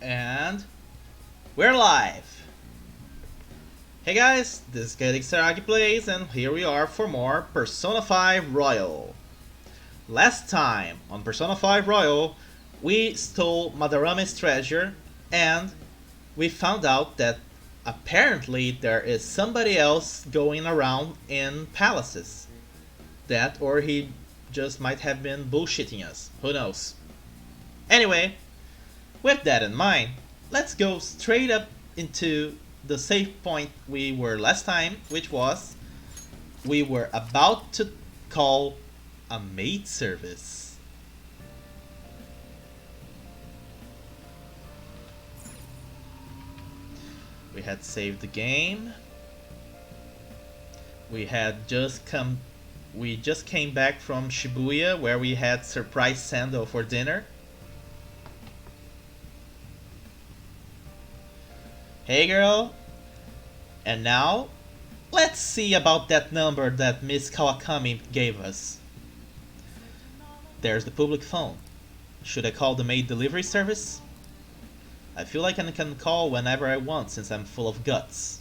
And we're live! Hey guys, this is Kaede Kisaragi Plays, and here we are for more Persona 5 Royal. Last time on Persona 5 Royal, we stole Madarame's treasure, and we found out that apparently there is somebody else going around in palaces. That, or he just might have been bullshitting us. Who knows? Anyway, with that in mind, let's go straight up into the save point we were last time, which was we were about to call a maid service. We had saved the game. We just came back from Shibuya where we had surprise Sando for dinner. Hey girl! And now, let's see about that number that Miss Kawakami gave us. There's the public phone. Should I call the maid delivery service? I feel like I can call whenever I want since I'm full of guts.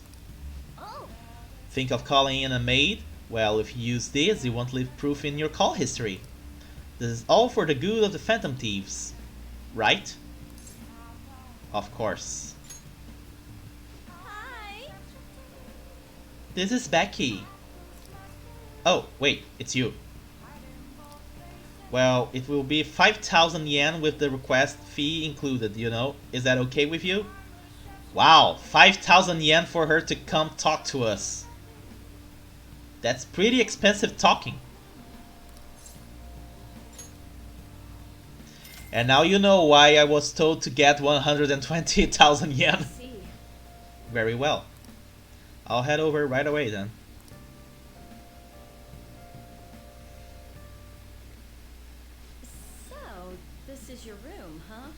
Think of calling in a maid? Well, if you use this, you won't leave proof in your call history. This is all for the good of the Phantom Thieves. Right? Of course. This is Becky. Oh, wait, it's you. Well, it will be 5,000 yen with the request fee included, you know. Is that okay with you? Wow, 5,000 yen for her to come talk to us. That's pretty expensive talking. And now you know why I was told to get 120,000 yen. Very well. I'll head over right away then. So, this is your room, huh?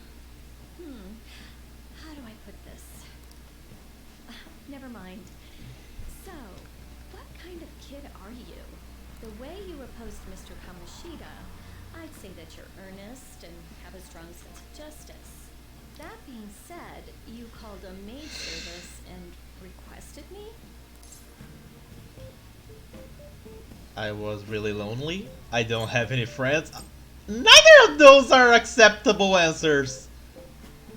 How do I put this? Never mind. So, what kind of kid are you? The way you opposed Mr. Kamoshida, I'd say that you're earnest and have a strong sense of justice. That being said, you called a maid service and requested me? I was really lonely. I don't have any friends. Neither of those are acceptable answers.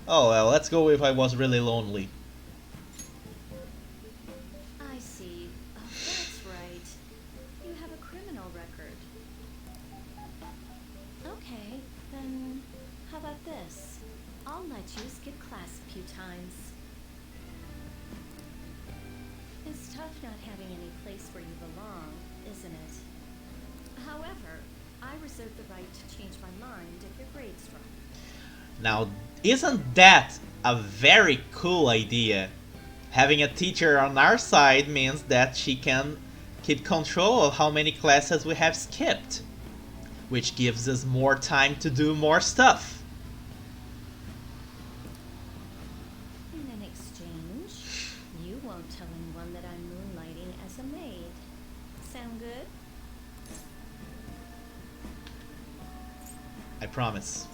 Oh well, let's go with I was really lonely. I see. Oh, that's right. You have a criminal record. Okay, then how about this? I'll let you skip class a few times. It's tough not having any place where you belong, isn't it? However, I reserve the right to change my mind if your grades drop. Now, isn't that a very cool idea? Having a teacher on our side means that she can keep control of how many classes we have skipped, which gives us more time to do more stuff. In an exchange, you won't tell anyone that I'm moonlighting as a maid. Sound good? I promise.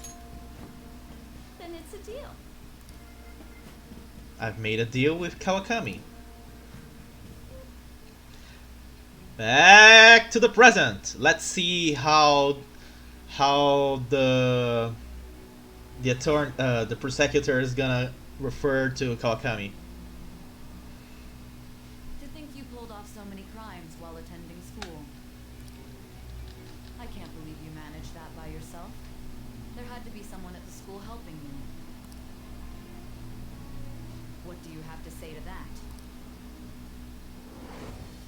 Then it's a deal. I've made a deal with Kawakami. Back to the present. Let's see how the prosecutor is gonna refer to Kawakami. To think you pulled off so many crimes while attending school. I can't believe you managed that by yourself. There had to be someone at the school helping you. What do you have to say to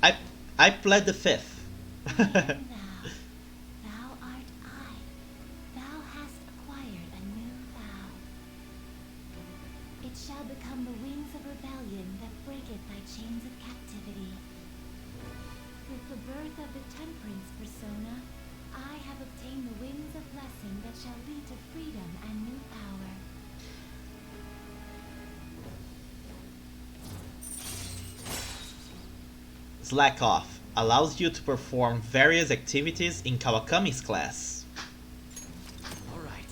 that? I pled the fifth. Thou art I. Thou hast acquired a new vow. It shall become the wings of rebellion that breaketh thy chains of captivity. With the birth of the temperance persona, I have obtained the wings of blessing that shall lead to freedom and new power. Slack off allows you to perform various activities in Kawakami's class. All right.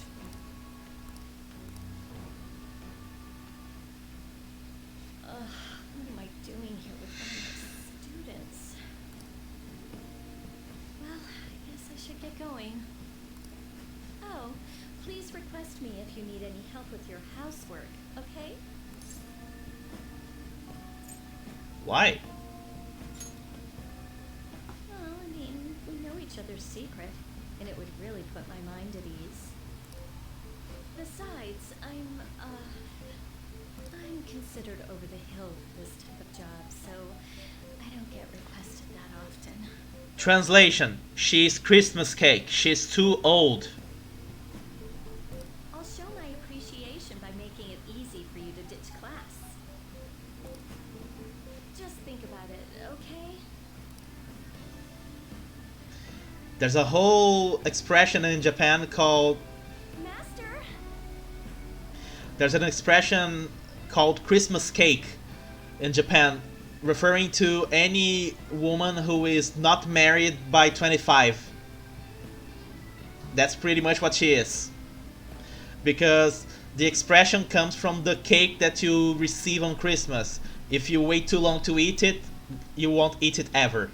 please request me if you need any help with your housework, okay? Why? Well, I mean, we know each other's secret, and it would really put my mind at ease. Besides, I'm considered over the hill with this type of job, so I don't get requested that often. Translation: she's Christmas cake. She's too old. I'll show my appreciation by making it easy for you to ditch class. Just think about it, okay? There's a whole expression in Japan called... Master? There's an expression called Christmas cake in Japan, referring to any woman who is not married by 25. That's pretty much what she is. Because the expression comes from the cake that you receive on Christmas. If you wait too long to eat it, you won't eat it ever.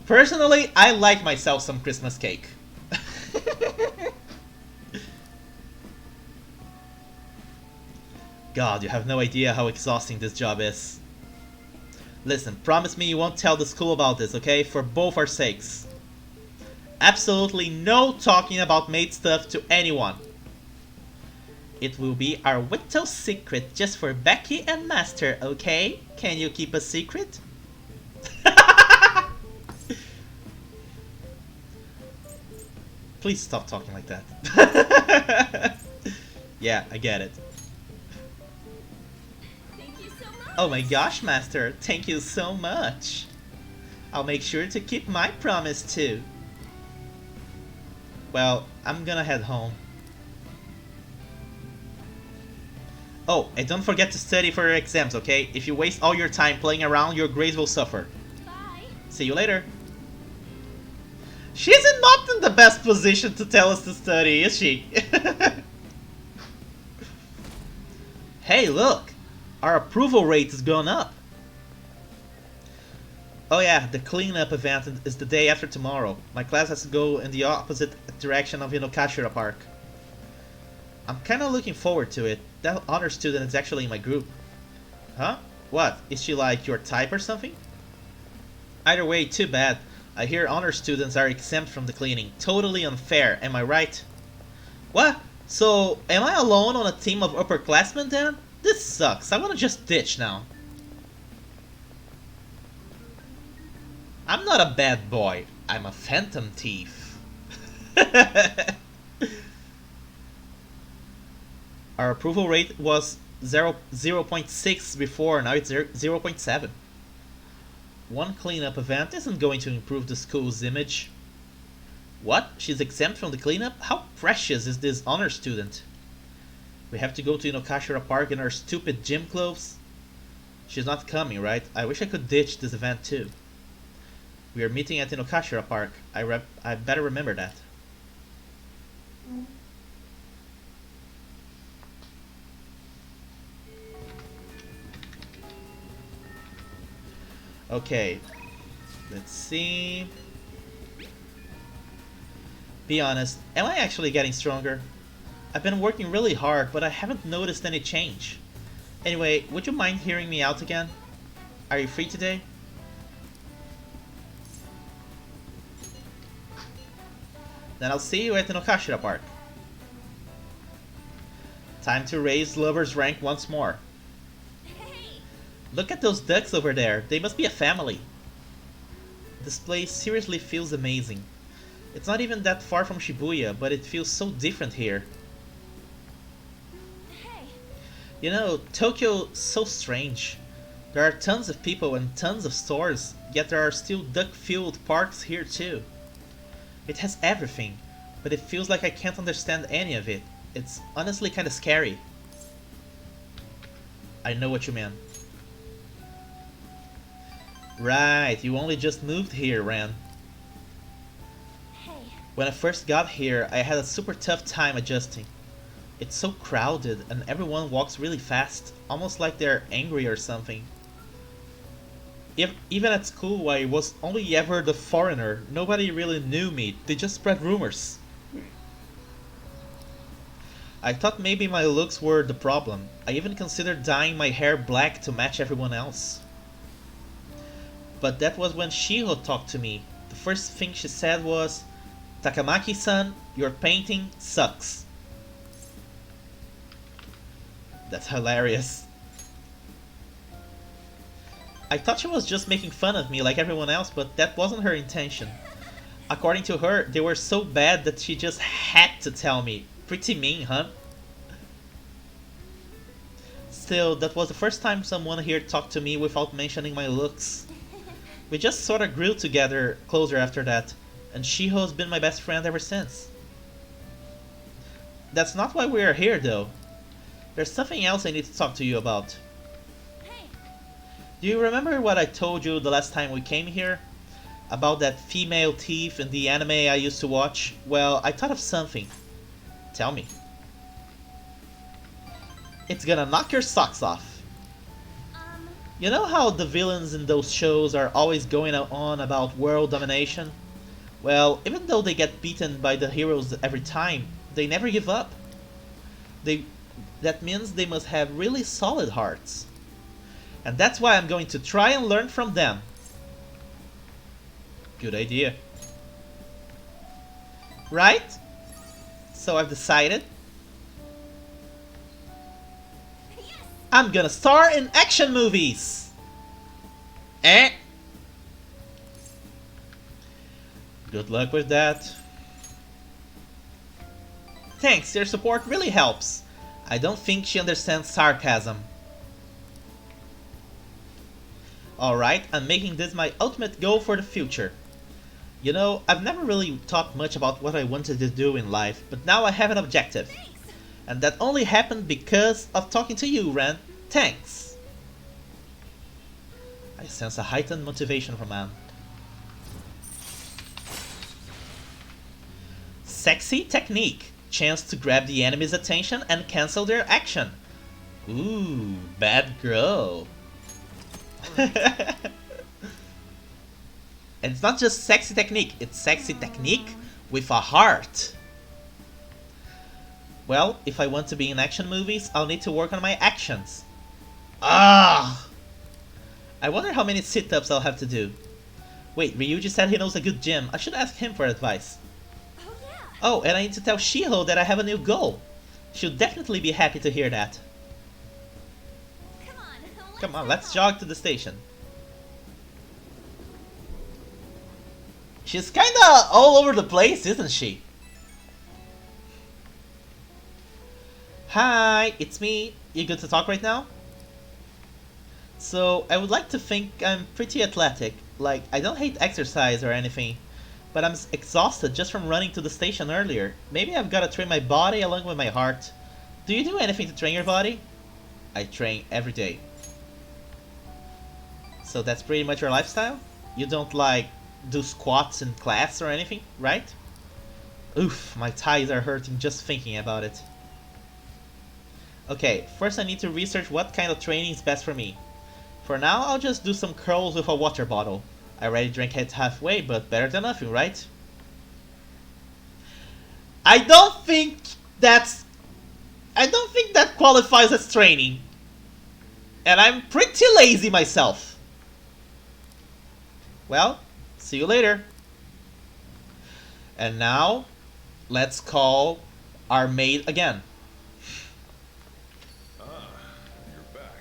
Personally, I like myself some Christmas cake. God, you have no idea how exhausting this job is. Listen, promise me you won't tell the school about this, okay? For both our sakes. Absolutely no talking about maid stuff to anyone. It will be our little secret just for Becky and Master, okay? Can you keep a secret? Please stop talking like that. Yeah, I get it. Thank you so much! Oh my gosh, Master, thank you so much. I'll make sure to keep my promise too. Well, I'm gonna head home. Oh, and don't forget to study for your exams, okay? If you waste all your time playing around, your grades will suffer. Bye! See you later. She's not in the best position to tell us to study, is she? Hey, look! Our approval rate has gone up. Oh yeah, the cleanup event is the day after tomorrow. My class has to go in the opposite direction of Inokashira Park. I'm kinda looking forward to it. That honor student is actually in my group. Huh? What? Is she like your type or something? Either way, too bad. I hear honor students are exempt from the cleaning. Totally unfair, am I right? What? So, am I alone on a team of upperclassmen then? This sucks. I wanna just ditch now. I'm not a bad boy. I'm a phantom thief. Our approval rate was 0.6 before, now it's 0.7. One cleanup event isn't going to improve the school's image. What? She's exempt from the cleanup? How precious is this honor student? We have to go to Inokashira Park in our stupid gym clothes? She's not coming, right? I wish I could ditch this event too. We are meeting at Inokashira Park. I better remember that. Okay, let's see. Be honest, am I actually getting stronger? I've been working really hard, but I haven't noticed any change. Anyway, would you mind hearing me out again? Are you free today? Then I'll see you at the Inokashira Park. Time to raise lover's rank once more. Hey! Look at those ducks over there. They must be a family. This place seriously feels amazing. It's not even that far from Shibuya, but it feels so different here. Hey! You know, Tokyo's so strange. There are tons of people and tons of stores, yet there are still duck-filled parks here too. It has everything, but it feels like I can't understand any of it. It's honestly kinda scary. I know what you mean. Right, you only just moved here, Ran. Hey! When I first got here, I had a super tough time adjusting. It's so crowded and everyone walks really fast, almost like they're angry or something. Even at school, I was only ever the foreigner. Nobody really knew me. They just spread rumors. I thought maybe my looks were the problem. I even considered dyeing my hair black to match everyone else. But that was when Shiho talked to me. The first thing she said was, "Takamaki-san, your painting sucks." That's hilarious. I thought she was just making fun of me like everyone else, but that wasn't her intention. According to her, they were so bad that she just had to tell me. Pretty mean, huh? Still, that was the first time someone here talked to me without mentioning my looks. We just sorta grew together closer after that, and Shiho's been my best friend ever since. That's not why we are here, though. There's something else I need to talk to you about. Hey, Do you remember what I told you the last time we came here? About that female thief in the anime I used to watch? Well, I thought of something. Tell me. It's gonna knock your socks off. You know how the villains in those shows are always going on about world domination? Well, even though they get beaten by the heroes every time, they never give up. That means they must have really solid hearts. And that's why I'm going to try and learn from them. Good idea. Right? So I've decided. yes! I'm gonna star in action movies! Eh? Good luck with that. Thanks, your support really helps. I don't think she understands sarcasm. Alright, I'm making this my ultimate goal for the future. You know, I've never really thought much about what I wanted to do in life, but now I have an objective. Thanks! And that only happened because of talking to you, Ren. Thanks! I sense a heightened motivation from Anne. Sexy technique. Chance to grab the enemy's attention and cancel their action. Ooh, bad girl. And it's not just sexy technique, it's sexy technique with a heart. Well, if I want to be in action movies, I'll need to work on my actions. Ah! I wonder how many sit-ups I'll have to do. Wait, Ryuji said he knows a good gym. I should ask him for advice. Oh yeah! Oh, and I need to tell Shiho that I have a new goal. She'll definitely be happy to hear that. Come on, let's jog to the station. She's kinda all over the place, isn't she? Hi, it's me. You good to talk right now? So, I would like to think I'm pretty athletic. Like, I don't hate exercise or anything. But I'm exhausted just from running to the station earlier. Maybe I've gotta train my body along with my heart. Do you do anything to train your body? I train every day. So that's pretty much your lifestyle? You don't like do squats in class or anything, right? Oof, my thighs are hurting just thinking about it. Okay, first I need to research what kind of training is best for me. For now, I'll just do some curls with a water bottle. I already drank it halfway, but better than nothing, right? I don't think that qualifies as training. And I'm pretty lazy myself. Well, see you later. And now, let's call our maid again. You're back.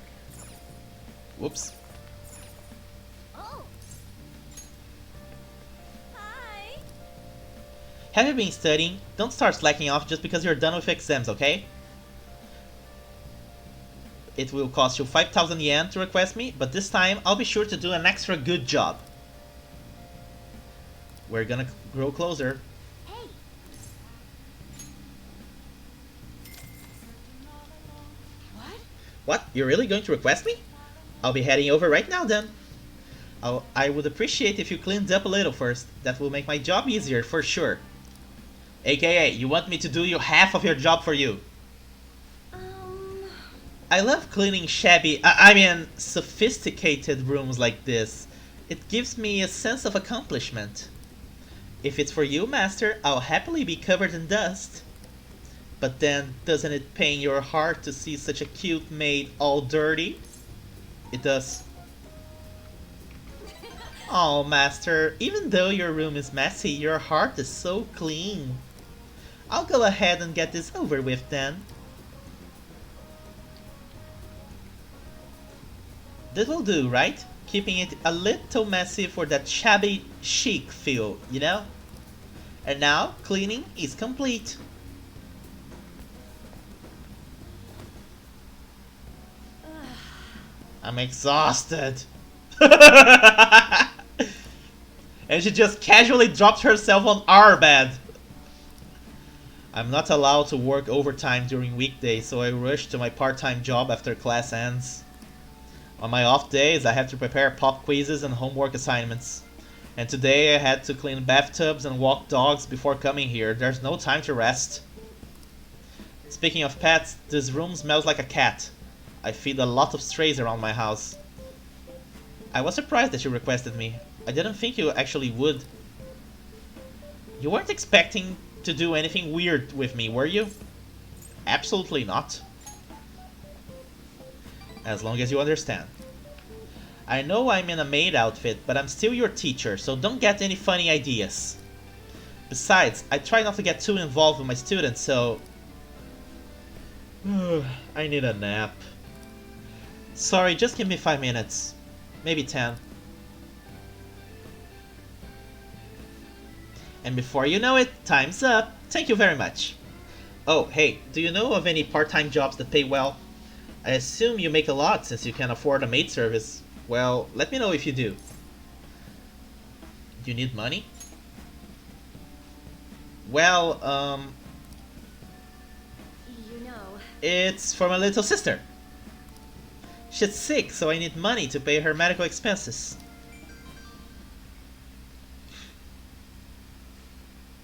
Whoops. Oh! Hi! Have you been studying? Don't start slacking off just because you're done with exams, okay? It will cost you 5,000 yen to request me, but this time I'll be sure to do an extra good job. We're gonna grow closer. Hey! What? What? You're really going to request me? I'll be heading over right now then. I would appreciate if you cleaned up a little first. That will make my job easier for sure. AKA, you want me to do half of your job for you. I love cleaning I mean sophisticated rooms like this. It gives me a sense of accomplishment. If it's for you, master, I'll happily be covered in dust. But then, doesn't it pain your heart to see such a cute maid all dirty? It does. Oh, master, even though your room is messy, your heart is so clean. I'll go ahead and get this over with then. That will do, right? Keeping it a little messy for that shabby chic feel, you know? And now, cleaning is complete. I'm exhausted. And she just casually dropped herself on our bed. I'm not allowed to work overtime during weekdays, so I rush to my part-time job after class ends. On my off days, I have to prepare pop quizzes and homework assignments. And today I had to clean bathtubs and walk dogs before coming here. There's no time to rest. Speaking of pets, this room smells like a cat. I feed a lot of strays around my house. I was surprised that you requested me. I didn't think you actually would. You weren't expecting to do anything weird with me, were you? Absolutely not. As long as you understand. I know I'm in a maid outfit, but I'm still your teacher, so don't get any funny ideas. Besides, I try not to get too involved with my students, so... I need a nap. Sorry, just give me 5 minutes. Maybe 10. And before you know it, time's up. Thank you very much. Oh, hey, do you know of any part-time jobs that pay well? I assume you make a lot since you can afford a maid service. Well, let me know if you do. Do you need money? Well, You know, it's for my little sister. She's sick, so I need money to pay her medical expenses.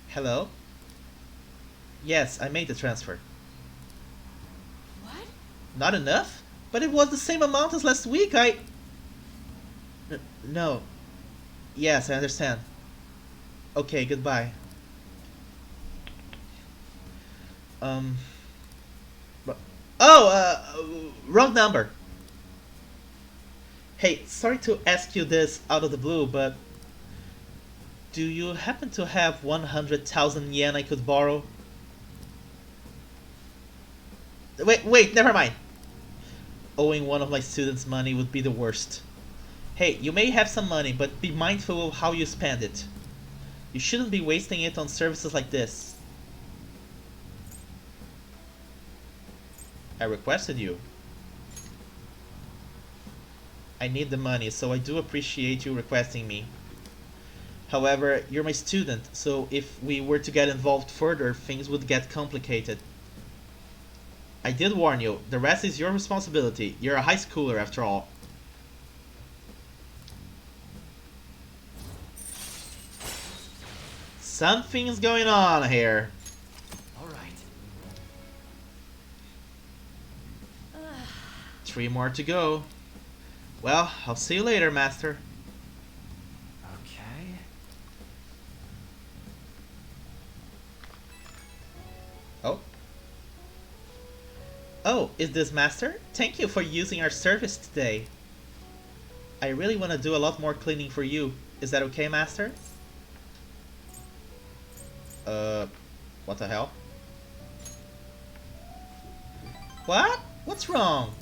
Hello? Yes, I made the transfer. What? Not enough? But it was the same amount as last week, No. Yes, I understand. Okay, goodbye. But... Oh, wrong number. Hey, sorry to ask you this out of the blue, but... do you happen to have 100,000 yen I could borrow? Wait, never mind. Owing one of my students money would be the worst. Hey, you may have some money, but be mindful of how you spend it. You shouldn't be wasting it on services like this. I requested you. I need the money, so I do appreciate you requesting me. However, you're my student, so if we were to get involved further, things would get complicated. I did warn you, the rest is your responsibility. You're a high schooler after all. Something's going on here. Alright. 3 more to go. Well, I'll see you later, Master. Okay. Oh. Oh, is this Master? Thank you for using our service today. I really want to do a lot more cleaning for you. Is that okay, Master? What the hell? What? What's wrong?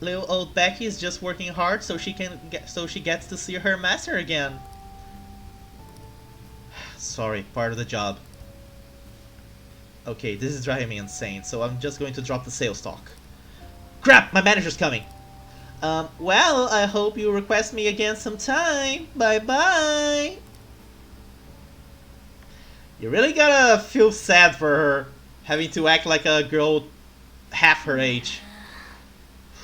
Little old Becky is just working hard so she gets to see her master again. Sorry, part of the job. Okay, this is driving me insane, so I'm just going to drop the sales talk. Crap, my manager's coming. Well, I hope you request me again sometime. Bye bye. You really gotta feel sad for her, having to act like a girl half her age.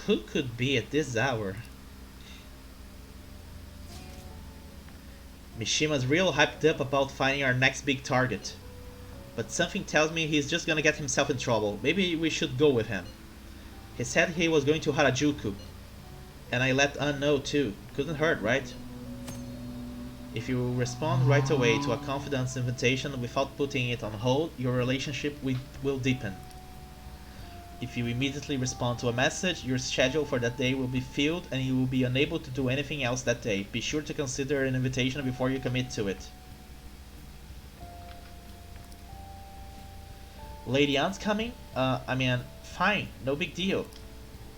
Who could be at this hour? Mishima's real hyped up about finding our next big target. But something tells me he's just gonna get himself in trouble. Maybe we should go with him. He said he was going to Harajuku. And I let Ann know too. Couldn't hurt, right? If you respond right away to a confidant's invitation without putting it on hold, your relationship will deepen. If you immediately respond to a message, your schedule for that day will be filled and you will be unable to do anything else that day. Be sure to consider an invitation before you commit to it. Lady Ann's coming? Fine, no big deal.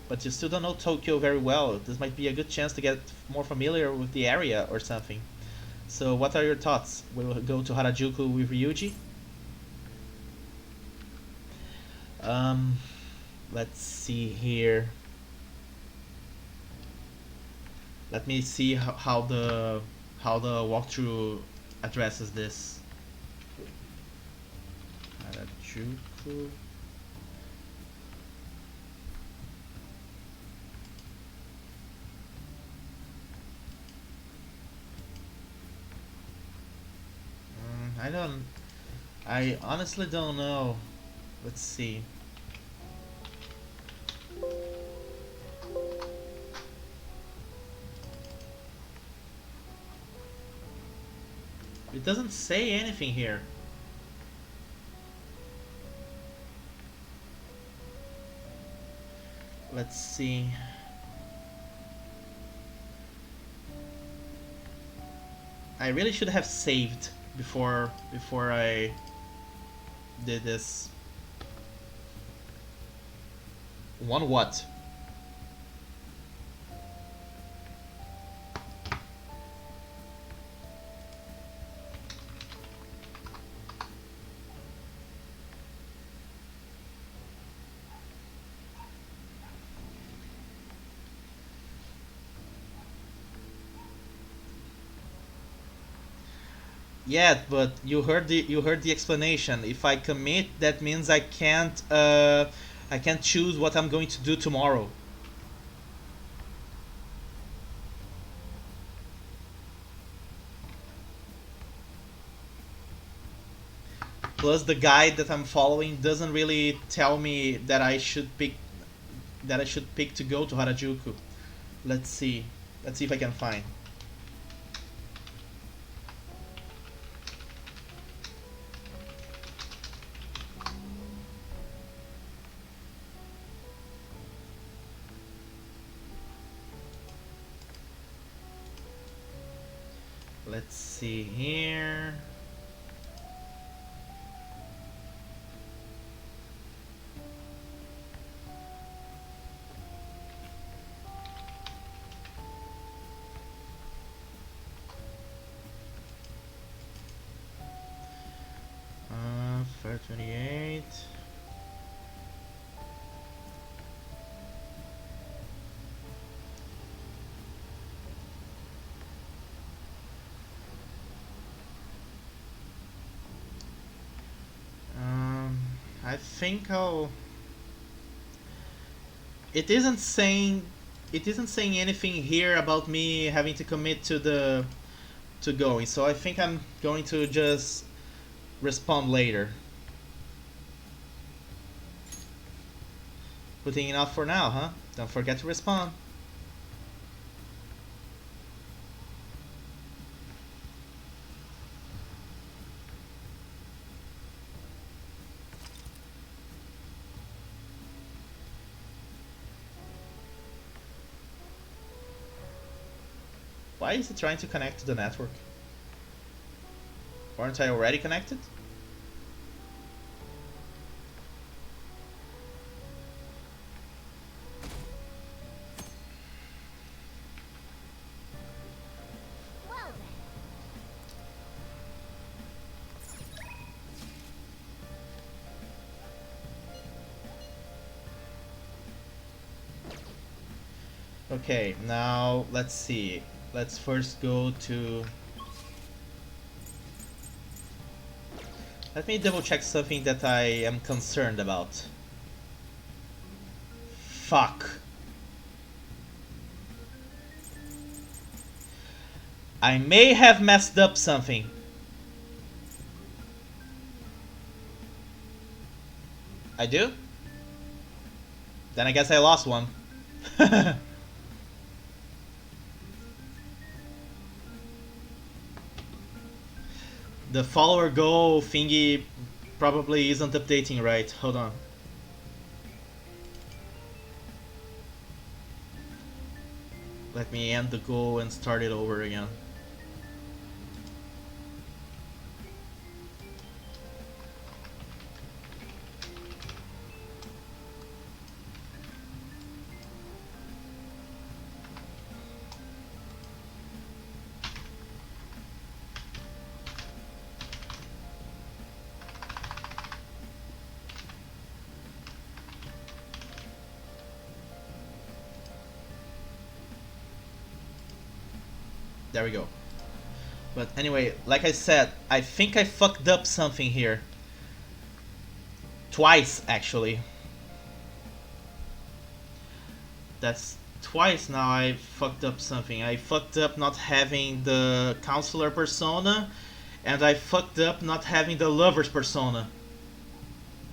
But you still don't know Tokyo very well. This might be a good chance to get more familiar with the area or something. So what are your thoughts? We'll go to Harajuku with Ryuji? Let's see here. Let me see how the walkthrough addresses this. Harajuku. I honestly don't know. Let's see. It doesn't say anything here. Let's see. I really should have saved before I did this. One what? Yeah, but you heard the explanation. If I commit, that means I can't choose what I'm going to do tomorrow. Plus, the guide that I'm following doesn't really tell me that I should pick to go to Harajuku. Let's see. Let's see if I can find. Let's see here. Uh, 528. I think I'll. It isn't saying. It isn't saying anything here about me having to commit to going. So I think I'm going to just respond later. Putting it off for now, huh? Don't forget to respond. Why is it trying to connect to the network? Aren't I already connected? Well then. Okay, now let's see. Let's first go to... Let me double check something that I am concerned about. Fuck. I may have messed up something. I do? Then I guess I lost one. The follower goal thingy probably isn't updating right. Hold on. Let me end the goal and start it over again. There we go. But anyway, like I said, I think I fucked up something here. Twice, actually. That's twice now I fucked up something. I fucked up not having the counselor persona, and I fucked up not having the lover's persona.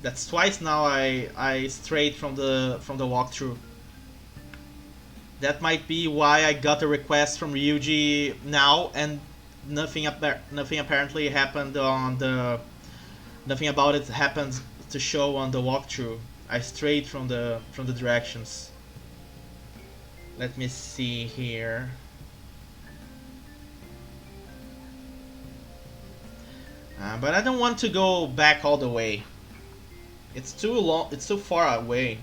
That's twice now I strayed from the walkthrough. That might be why I got a request from Ryuji now, and nothing apparently happened on the nothing about it happened to show on the walkthrough. I strayed from the directions. Let me see here. But I don't want to go back all the way. It's too long. It's too far away.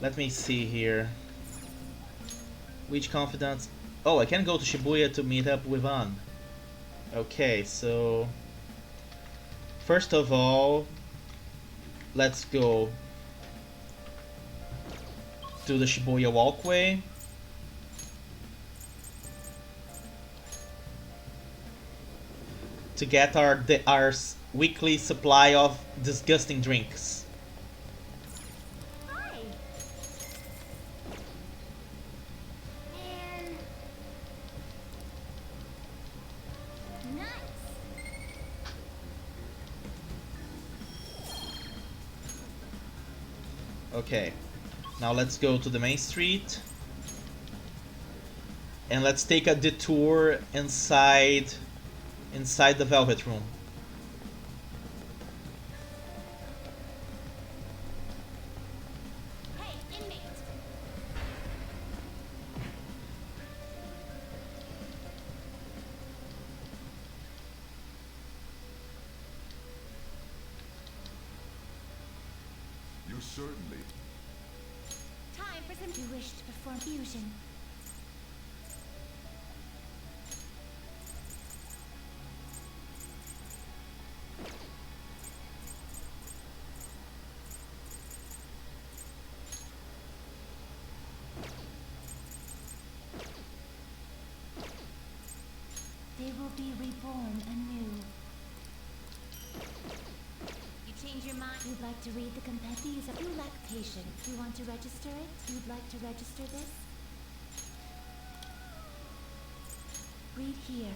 Let me see here. Which confidants? Oh, I can go to Shibuya to meet up with An. Okay, so first of all, let's go to the Shibuya walkway. To get our weekly supply of disgusting drinks. Hi. Man. Nice. Okay, now let's go to the main street. And let's take a detour inside the Velvet Room. Hey, inmate. You certainly. Time for some. You wish to perform fusion. They will be reborn anew. You change your mind? You'd like to read the compendium? You lack patience. You want to register it? You'd like to register this? Read here.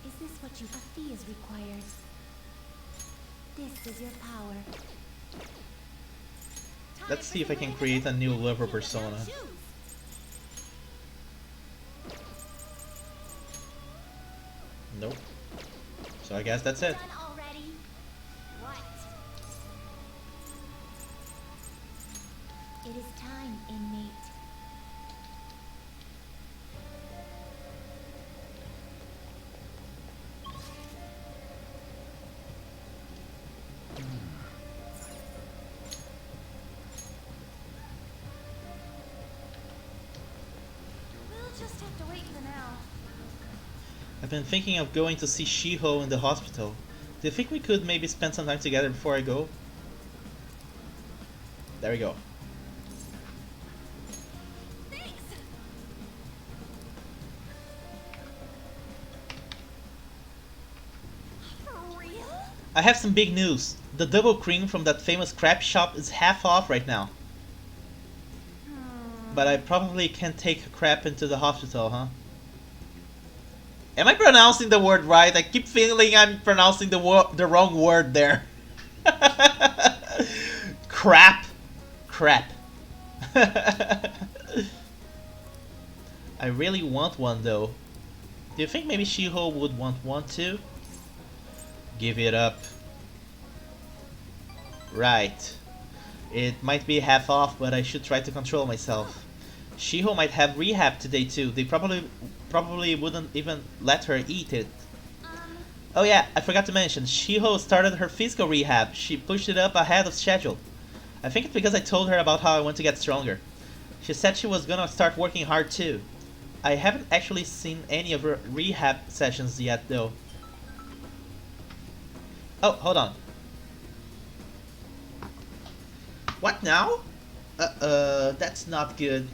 Is this what you... A fee is required. This is your power. Let's see if I can create a new lover persona. Nope. So I guess that's it. Done already? What? It is time, inmate. We'll just have to wait for now. I've been thinking of going to see Shiho in the hospital. Do you think we could maybe spend some time together before I go? There we go. Thanks. For real? I have some big news. The double cream from that famous crab shop is half off right now. But I probably can't take a crab into the hospital, huh? Am I pronouncing the word right? I keep feeling I'm pronouncing the wrong word there. Crap. Crap. I really want one though. Do you think maybe Shiho would want one too? Give it up. Right. It might be half off, but I should try to control myself. Shiho might have rehab today too. They probably wouldn't even let her eat it. Oh yeah, I forgot to mention, Shiho started her physical rehab. She pushed it up ahead of schedule. I think it's because I told her about how I want to get stronger. She said she was gonna start working hard too. I haven't actually seen any of her rehab sessions yet though. Oh, hold on. What now? That's not good.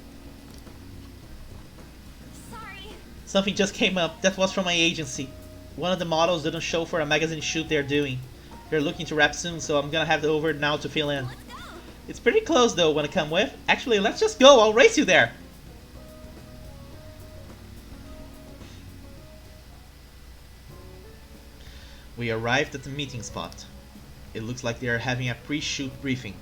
Sorry. Something just came up. That was from my agency. One of the models didn't show for a magazine shoot they're doing. They're looking to wrap soon, so I'm gonna have it over now to fill in. Let's go. It's pretty close though, wanna come with? Actually, let's just go, I'll race you there! We arrived at the meeting spot. It looks like they are having a pre-shoot briefing.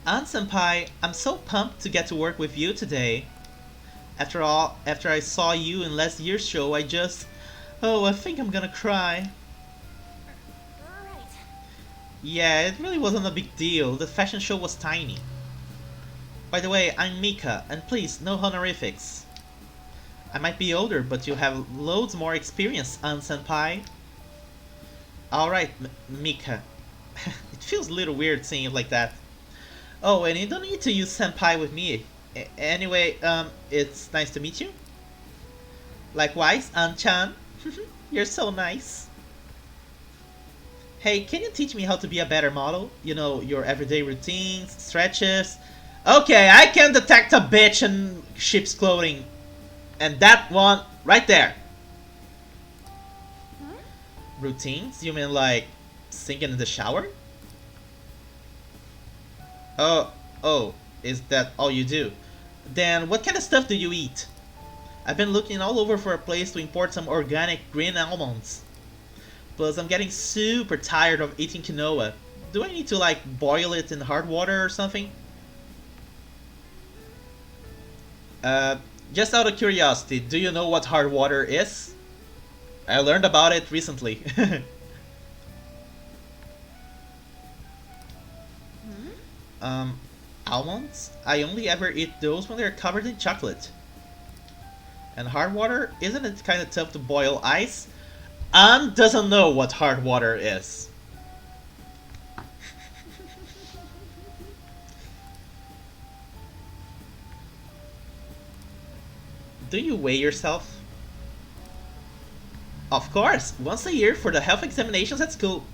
An-senpai, I'm so pumped to get to work with you today. After all, after I saw you in last year's show, I just... Oh, I think I'm gonna cry. Right. Yeah, it really wasn't a big deal. The fashion show was tiny. By the way, I'm Mika, and please, no honorifics. I might be older, but you have loads more experience, An-senpai. Alright, Mika. It feels a little weird saying it like that. Oh, and you don't need to use senpai with me. Anyway, it's nice to meet you. Likewise, An-chan. You're so nice. Hey, can you teach me how to be a better model? You know, your everyday routines, stretches. Okay, I can detect a bitch in ship's clothing. And that one right there. Huh? Routines? You mean like singing in the shower? Oh, is that all you do? Then what kind of stuff do you eat? I've been looking all over for a place to import some organic green almonds. Plus, I'm getting super tired of eating quinoa. Do I need to like boil it in hard water or something? Just out of curiosity, do you know what hard water is? I learned about it recently. Almonds? I only ever eat those when they're covered in chocolate. And hard water? Isn't it kind of tough to boil ice? Ann doesn't know what hard water is. Do you weigh yourself? Of course, once a year for the health examinations at school.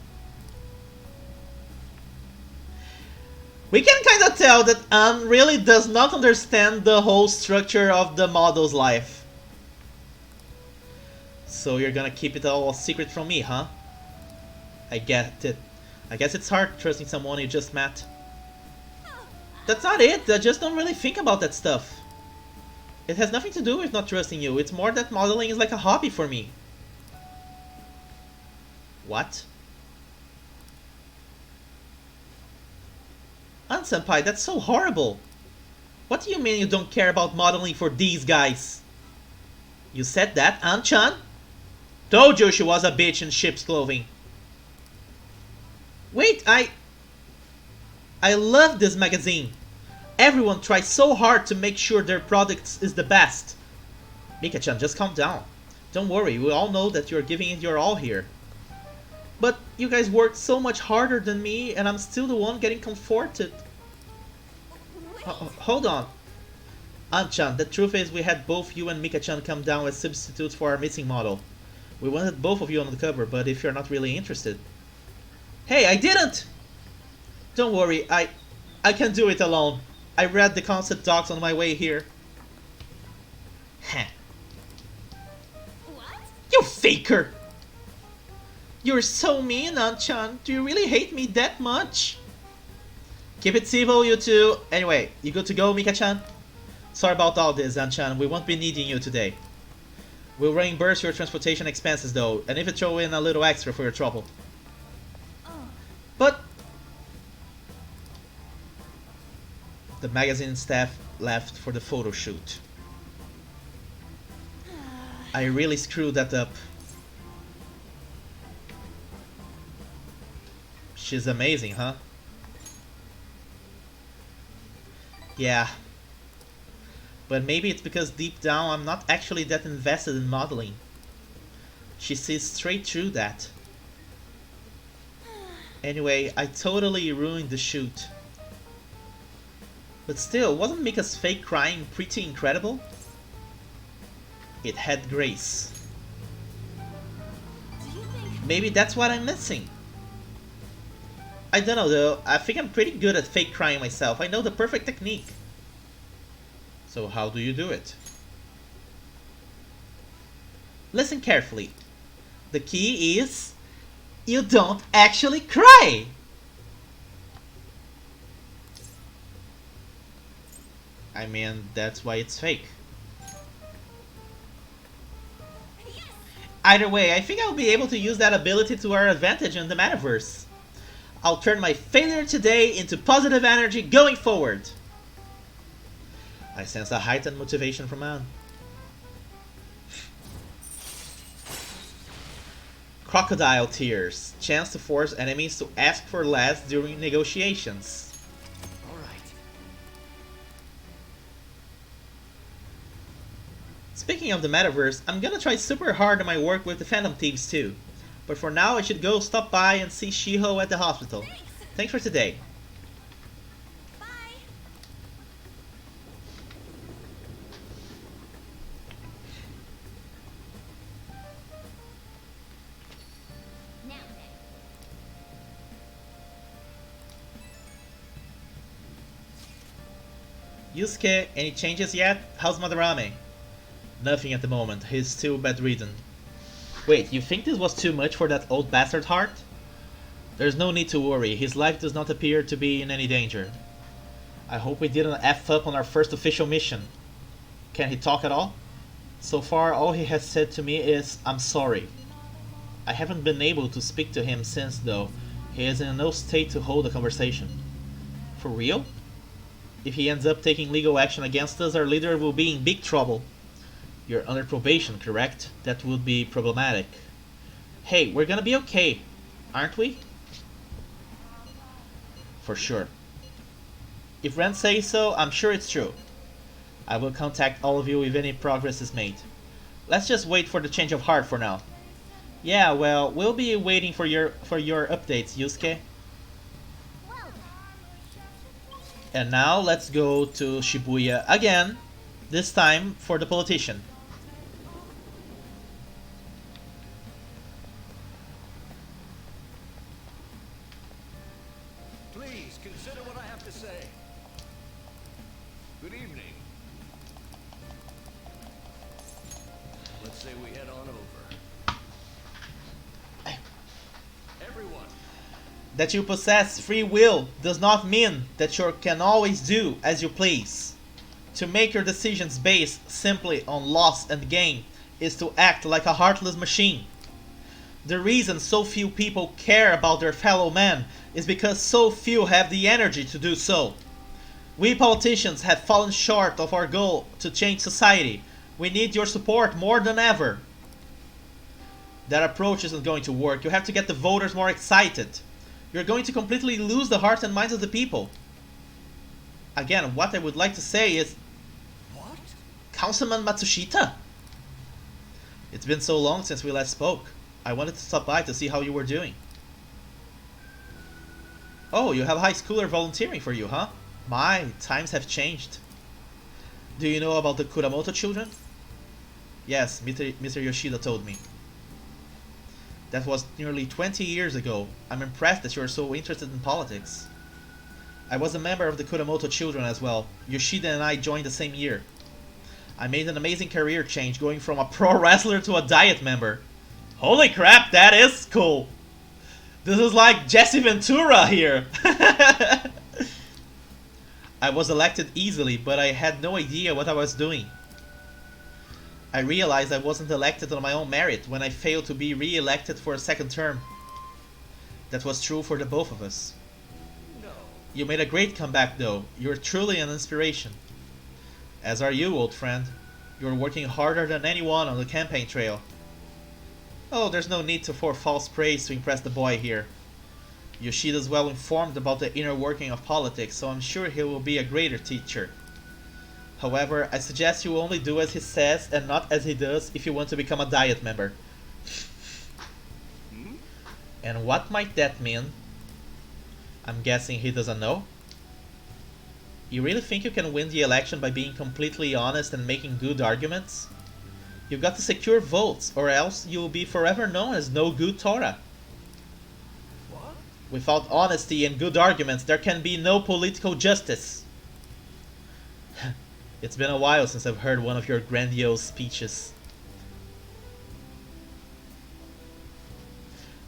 We can kind of tell that Anne really does not understand the whole structure of the model's life. So you're gonna keep it all a secret from me, huh? I get it. I guess it's hard trusting someone you just met. That's not it, I just don't really think about that stuff. It has nothing to do with not trusting you, it's more that modeling is like a hobby for me. What? An-senpai, that's so horrible! What do you mean you don't care about modeling for these guys? You said that, An-chan? Told you she was a bitch in ship's clothing. Wait, I love this magazine. Everyone tries so hard to make sure their product is the best. Mika-chan, just calm down. Don't worry, we all know that you're giving it your all here. But you guys worked so much harder than me, and I'm still the one getting comforted. Hold on. An-chan, the truth is we had both you and Mika-chan come down as substitutes for our missing model. We wanted both of you on the cover, but if you're not really interested... Hey, I didn't! Don't worry, I can do it alone. I read the concept docs on my way here. Heh. What? You faker! You're so mean, An-chan. Do you really hate me that much? Keep it civil, you two. Anyway, you good to go, Mika-chan? Sorry about all this, Zan-chan. We won't be needing you today. We'll reimburse your transportation expenses though, and even throw in a little extra for your trouble. But the magazine staff left for the photo shoot. I really screwed that up. She's amazing, huh? Yeah. But maybe it's because deep down I'm not actually that invested in modeling. She sees straight through that. Anyway, I totally ruined the shoot. But still, wasn't Mika's fake crying pretty incredible? It had grace. Maybe that's what I'm missing. I don't know though, I think I'm pretty good at fake crying myself. I know the perfect technique. So how do you do it? Listen carefully. The key is you don't actually cry. I mean, that's why it's fake. Either way, I think I'll be able to use that ability to our advantage in the metaverse. I'll turn my failure today into positive energy going forward. I sense a heightened motivation from Anne. Crocodile tears. Chance to force enemies to ask for less during negotiations. Alright. Speaking of the metaverse, I'm gonna try super hard on my work with the Phantom Thieves too. But for now, I should go stop by and see Shiho at the hospital. Thanks for today. Bye. Now then. Yusuke, any changes yet? How's Madarame? Nothing at the moment, he's still bedridden. Wait, you think this was too much for that old bastard heart? There's no need to worry, his life does not appear to be in any danger. I hope we didn't F up on our first official mission. Can he talk at all? So far, all he has said to me is, I'm sorry. I haven't been able to speak to him since though. He is in no state to hold a conversation. For real? If he ends up taking legal action against us, our leader will be in big trouble. You're under probation, correct? That would be problematic. Hey, we're gonna be okay, aren't we? For sure. If Ren says so, I'm sure it's true. I will contact all of you if any progress is made. Let's just wait for the change of heart for now. Yeah, well, we'll be waiting for your updates, Yusuke. And now let's go to Shibuya again, this time for the politician. Please consider what I have to say. Good evening. Let's say we head on over. Everyone. That you possess free will does not mean that you can always do as you please. To make your decisions based simply on loss and gain is to act like a heartless machine. The reason so few people care about their fellow man is because so few have the energy to do so. We politicians have fallen short of our goal to change society. We need your support more than ever. That approach isn't going to work. You have to get the voters more excited. You're going to completely lose the hearts and minds of the people. Again, what I would like to say is... What? Councilman Matsushita? It's been so long since we last spoke. I wanted to stop by to see how you were doing. Oh, you have high schooler volunteering for you, huh? My, times have changed. Do you know about the Kuramoto children? Yes, Mr. Yoshida told me. That was nearly 20 years ago. I'm impressed that you are so interested in politics. I was a member of the Kuramoto children as well. Yoshida and I joined the same year. I made an amazing career change going from a pro wrestler to a diet member. Holy crap, that is cool! This is like Jesse Ventura here! I was elected easily, but I had no idea what I was doing. I realized I wasn't elected on my own merit when I failed to be re-elected for a second term. That was true for the both of us. No. You made a great comeback though. You're truly an inspiration. As are you, old friend. You're working harder than anyone on the campaign trail. Oh, there's no need for false praise to impress the boy here. Yoshida's well informed about the inner working of politics, so I'm sure he will be a greater teacher. However, I suggest you only do as he says and not as he does if you want to become a Diet member. And what might that mean? I'm guessing he doesn't know? You really think you can win the election by being completely honest and making good arguments? You've got to secure votes, or else you'll be forever known as no good Tora. What? Without honesty and good arguments, there can be no political justice. It's been a while since I've heard one of your grandiose speeches.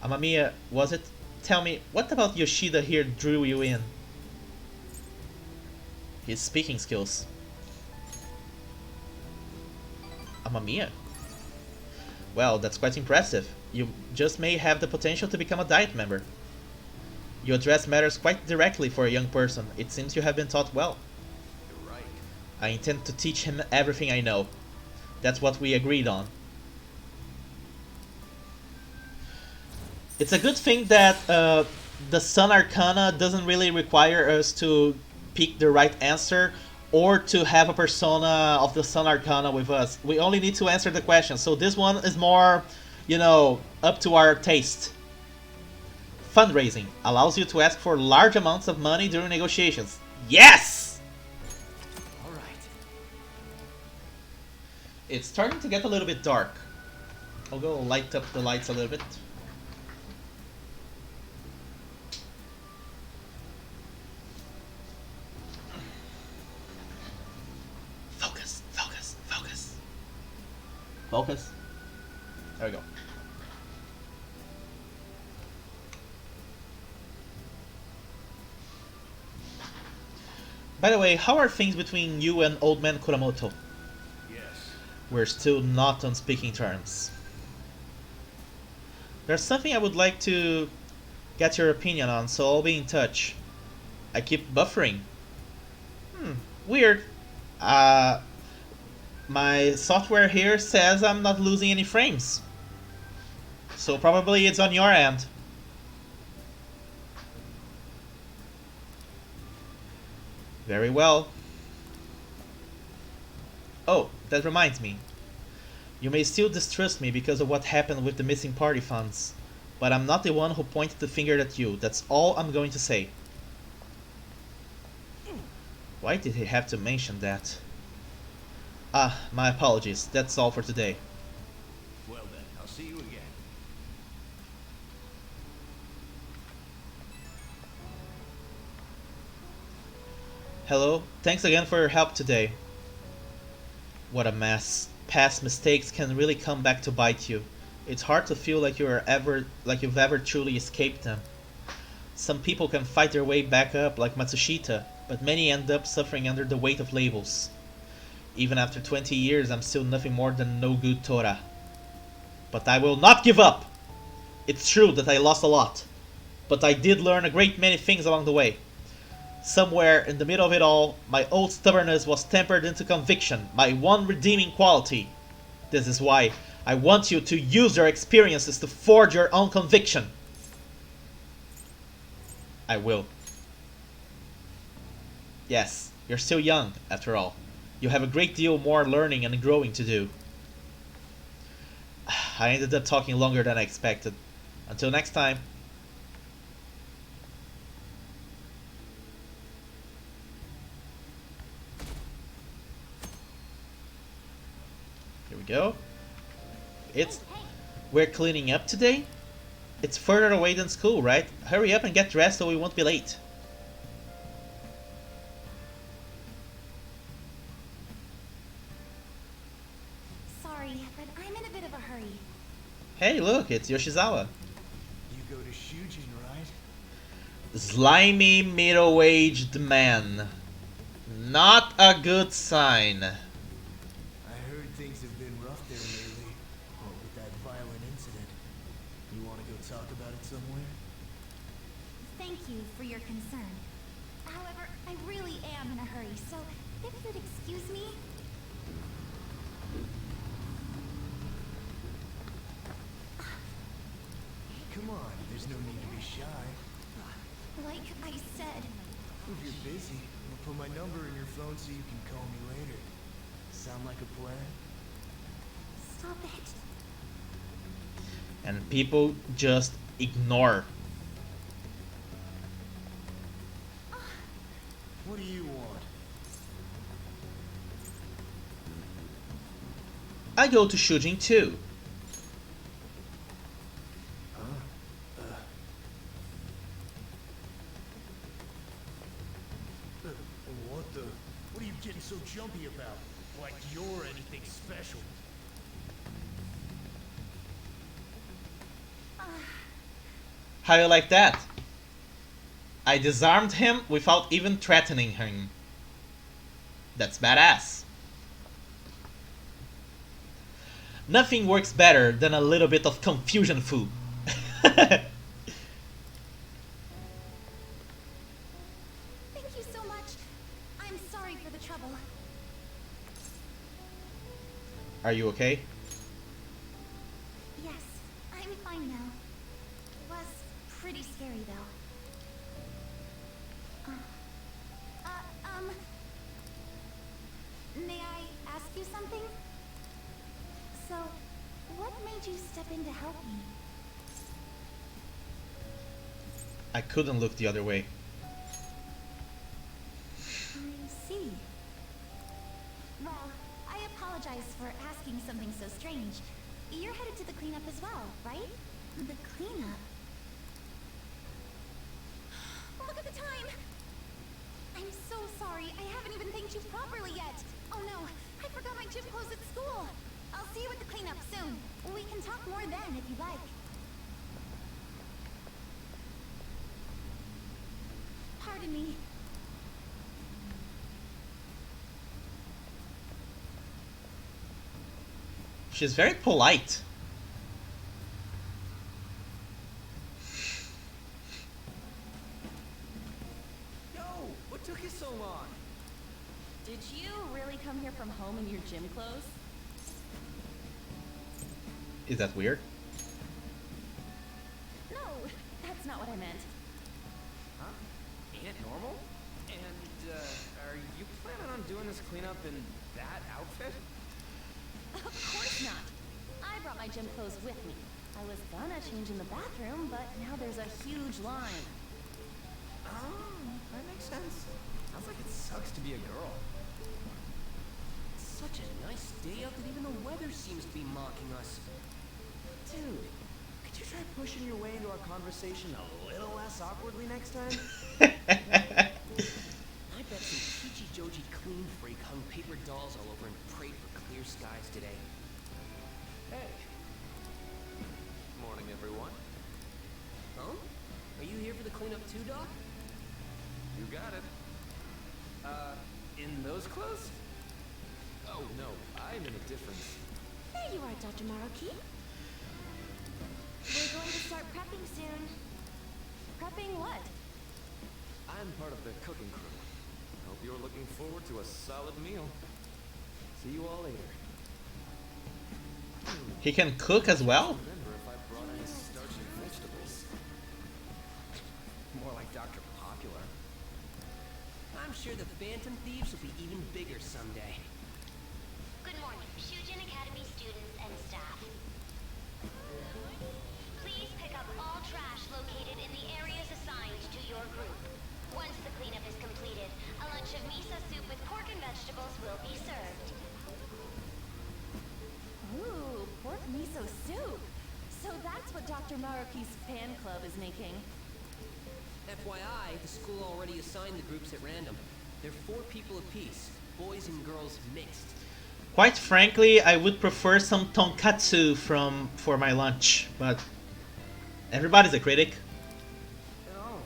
Amamiya, was it? Tell me, what about Yoshida here drew you in? His speaking skills. Amamiya? Well, that's quite impressive. You just may have the potential to become a Diet member. You address matters quite directly for a young person. It seems you have been taught well. You're right. I intend to teach him everything I know. That's what we agreed on. It's a good thing that the Sun Arcana doesn't really require us to pick the right answer or to have a persona of the Sun Arcana with us. We only need to answer the question. So this one is more, you know, up to our taste. Fundraising allows you to ask for large amounts of money during negotiations. Yes! All right. It's starting to get a little bit dark. I'll go light up the lights a little bit. Focus, focus, focus. Focus. There we go. By the way, how are things between you and Old Man Kuramoto? Yes. We're still not on speaking terms. There's something I would like to get your opinion on, so I'll be in touch. I keep buffering. Weird. My software here says I'm not losing any frames. So probably it's on your end. Very well. Oh, that reminds me. You may still distrust me because of what happened with the missing party funds, but I'm not the one who pointed the finger at you. That's all I'm going to say. Why did he have to mention that? Ah, my apologies. That's all for today. Well then, I'll see you again. Hello, thanks again for your help today. What a mess. Past mistakes can really come back to bite you. It's hard to feel like you've ever truly escaped them. Some people can fight their way back up like Matsushita, but many end up suffering under the weight of labels. Even after 20 years, I'm still nothing more than no good Tora. But I will not give up! It's true that I lost a lot, but I did learn a great many things along the way. Somewhere in the middle of it all, my old stubbornness was tempered into conviction, my one redeeming quality. This is why I want you to use your experiences to forge your own conviction. I will. Yes, you're still young, after all. You have a great deal more learning and growing to do. I ended up talking longer than I expected. Until next time. Here we go. We're cleaning up today? It's further away than school, right? Hurry up and get dressed so we won't be late. Sorry, but I'm in a bit of a hurry. Hey, look, it's Yoshizawa. You go to Shujin, right? Slimy middle-aged man. Not a good sign. I heard things have been rough there lately. What with that violent incident. You want to go talk about it somewhere? Thank you for your concern. However, I really am in a hurry, so if you'd excuse me... Come on, there's no need to be shy. Like I said, If you're busy, I'll put my number in your phone so you can call me later. Sound like a plan? stop it. And people just ignore. What do you want? I go to shooting too. What the? What are you getting so jumpy about? Like you're anything special. How you like that? I disarmed him without even threatening him. That's badass. Nothing works better than a little bit of confusion food. Thank you so much. I'm sorry for the trouble. Are you okay? Yes, I'm fine now. It was pretty scary though. May I ask you something? So, what made you step in to help me? I couldn't look the other way. I see. Well, I apologize for asking something so strange. You're headed to the cleanup as well, right? The cleanup? Look at the time! I'm so sorry, I haven't even thanked you properly yet. Oh no, I forgot my gym clothes at school. I'll see you at the cleanup soon. We can talk more then if you like. Pardon me. She's very polite. Yo, what took you so long? Did you really come here from home in your gym clothes? Is that weird? No, that's not what I meant. Huh? Ain't it normal? And, are you planning on doing this cleanup in that outfit? Of course not. I brought my gym clothes with me. I was gonna change in the bathroom, but now there's a huge line. Oh, that makes sense. Sounds like it sucks to be a girl. It's such a nice day out that even the weather seems to be mocking us. Dude, could you try pushing your way into our conversation a little less awkwardly next time? I bet some peachy Joji clean freak hung paper dolls all over and prayed for clear skies today. Hey. Morning, everyone. Huh? Are you here for the cleanup too, Doc? You got it. In those clothes? Oh, no, I'm in a different... There you are, Dr. Maruki. We're going to start prepping soon. Prepping what? I'm part of the cooking crew. Hope you're looking forward to a solid meal. See you all later. He can cook as well? Remember if I brought any starchy vegetables. More like Dr. Popular. I'm sure the Phantom Thieves will be even bigger someday. Good morning, Shujin Academy students and staff. Please pick up all trash located in the areas assigned to your group. Once the cleanup is completed, a lunch of miso soup with pork and vegetables will be served. Ooh, pork miso soup. So that's what Dr. Maruki's fan club is making. FYI, the school already assigned the groups at random. They're 4 people apiece, boys and girls mixed. Quite frankly, I would prefer some tonkatsu for my lunch, but everybody's a critic. Oh,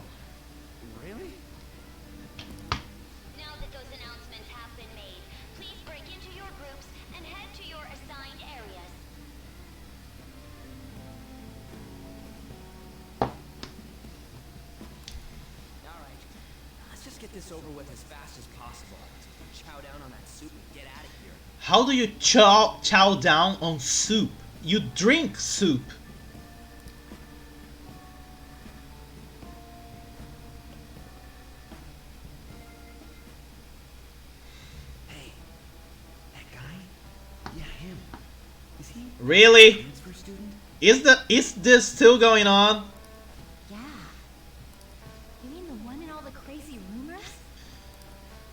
really? Now that those announcements this over with as fast as possible. Chow down on that soup and get out of here. How do you chow down on soup? You drink soup. Hey, that guy? Yeah, him. Is he a Really? transfer student? Is this still going on? Yeah. You mean the one in all the crazy rumors?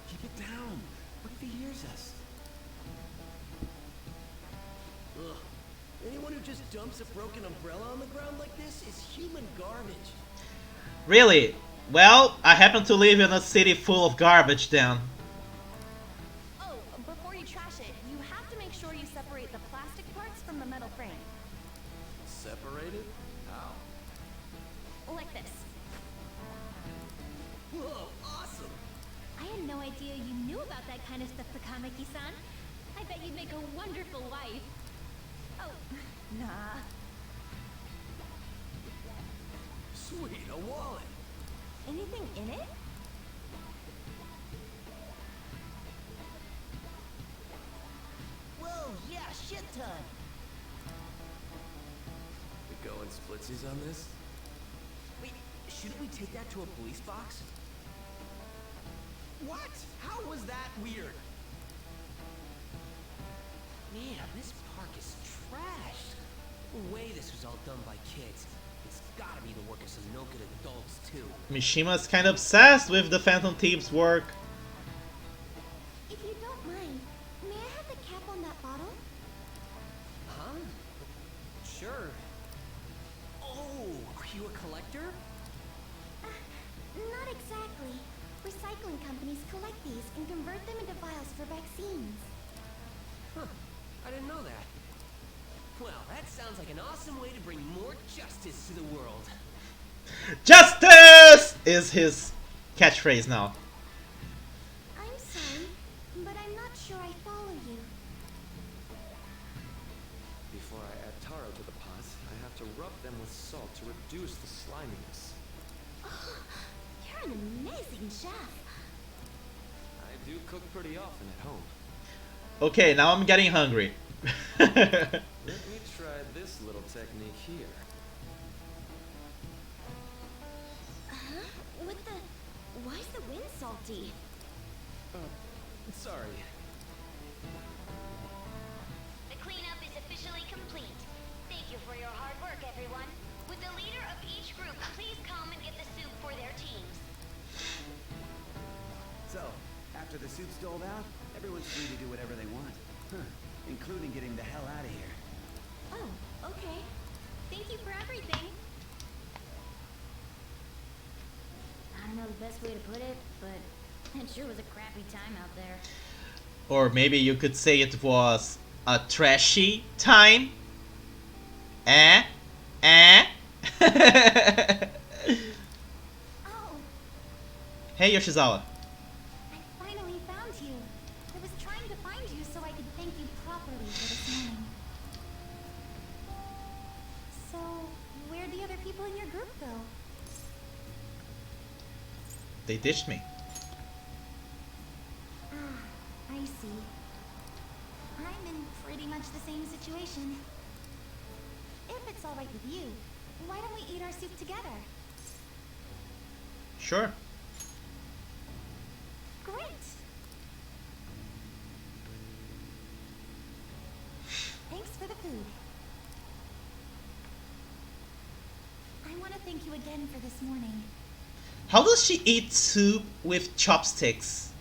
Keep it down. What if he hears us? Ugh. Anyone who just dumps a broken umbrella on the ground like this is human garbage. Really? Well, I happen to live in a city full of garbage then. Oh, before you trash it, you have to make sure you separate the plastic parts from the metal frame. Separated? How? Like this. Whoa, awesome! I had no idea you knew about that kind of stuff, Takamaki-san. I bet you'd make a wonderful wife. Oh, nah. Sweet, a wallet. Anything in it? Whoa, yeah, shit ton. We going splitsies on this? Wait, shouldn't we take that to a police box? What? How was that weird? Man, this park is trashed. No way this was all done by kids. It's gotta be the work of some no-good adults, too. Mishima's kind of obsessed with the Phantom Thieves' work. If you don't mind, may I have the cap on that bottle? Huh? Sure. Oh, are you a collector? Not exactly. Recycling companies collect these and convert them into vials for vaccines. Huh. I didn't know that. Well, that sounds like an awesome way to bring more justice to the world. Justice is his catchphrase now. I'm sorry, but I'm not sure I follow you. Before I add taro to the pot, I have to rub them with salt to reduce the sliminess. Oh, you're an amazing chef. I do cook pretty often at home. Okay, now I'm getting hungry. Let me try this little technique here. Huh? What the? Why is the wind salty? Sorry. The cleanup is officially complete. Thank you for your hard work, everyone. Would the leader of each group please come and get the soup for their teams? So, after the soup's doled out, everyone's free to do whatever they want. Huh. Including getting the hell out of here. Oh, okay. Thank you for everything. I don't know the best way to put it, but it sure was a crappy time out there. Or maybe you could say it was a trashy time. Eh? Eh? Oh, Hey Yoshizawa. I finally found you. I was trying to find you so I could thank you properly for this morning. So, where'd the other people in your group go? They ditched me. Ah, I see. I'm in pretty much the same situation. If it's alright with you, why don't we eat our soup together? Sure. Great! Thanks for the food. I want to thank you again for this morning. How does she eat soup with chopsticks?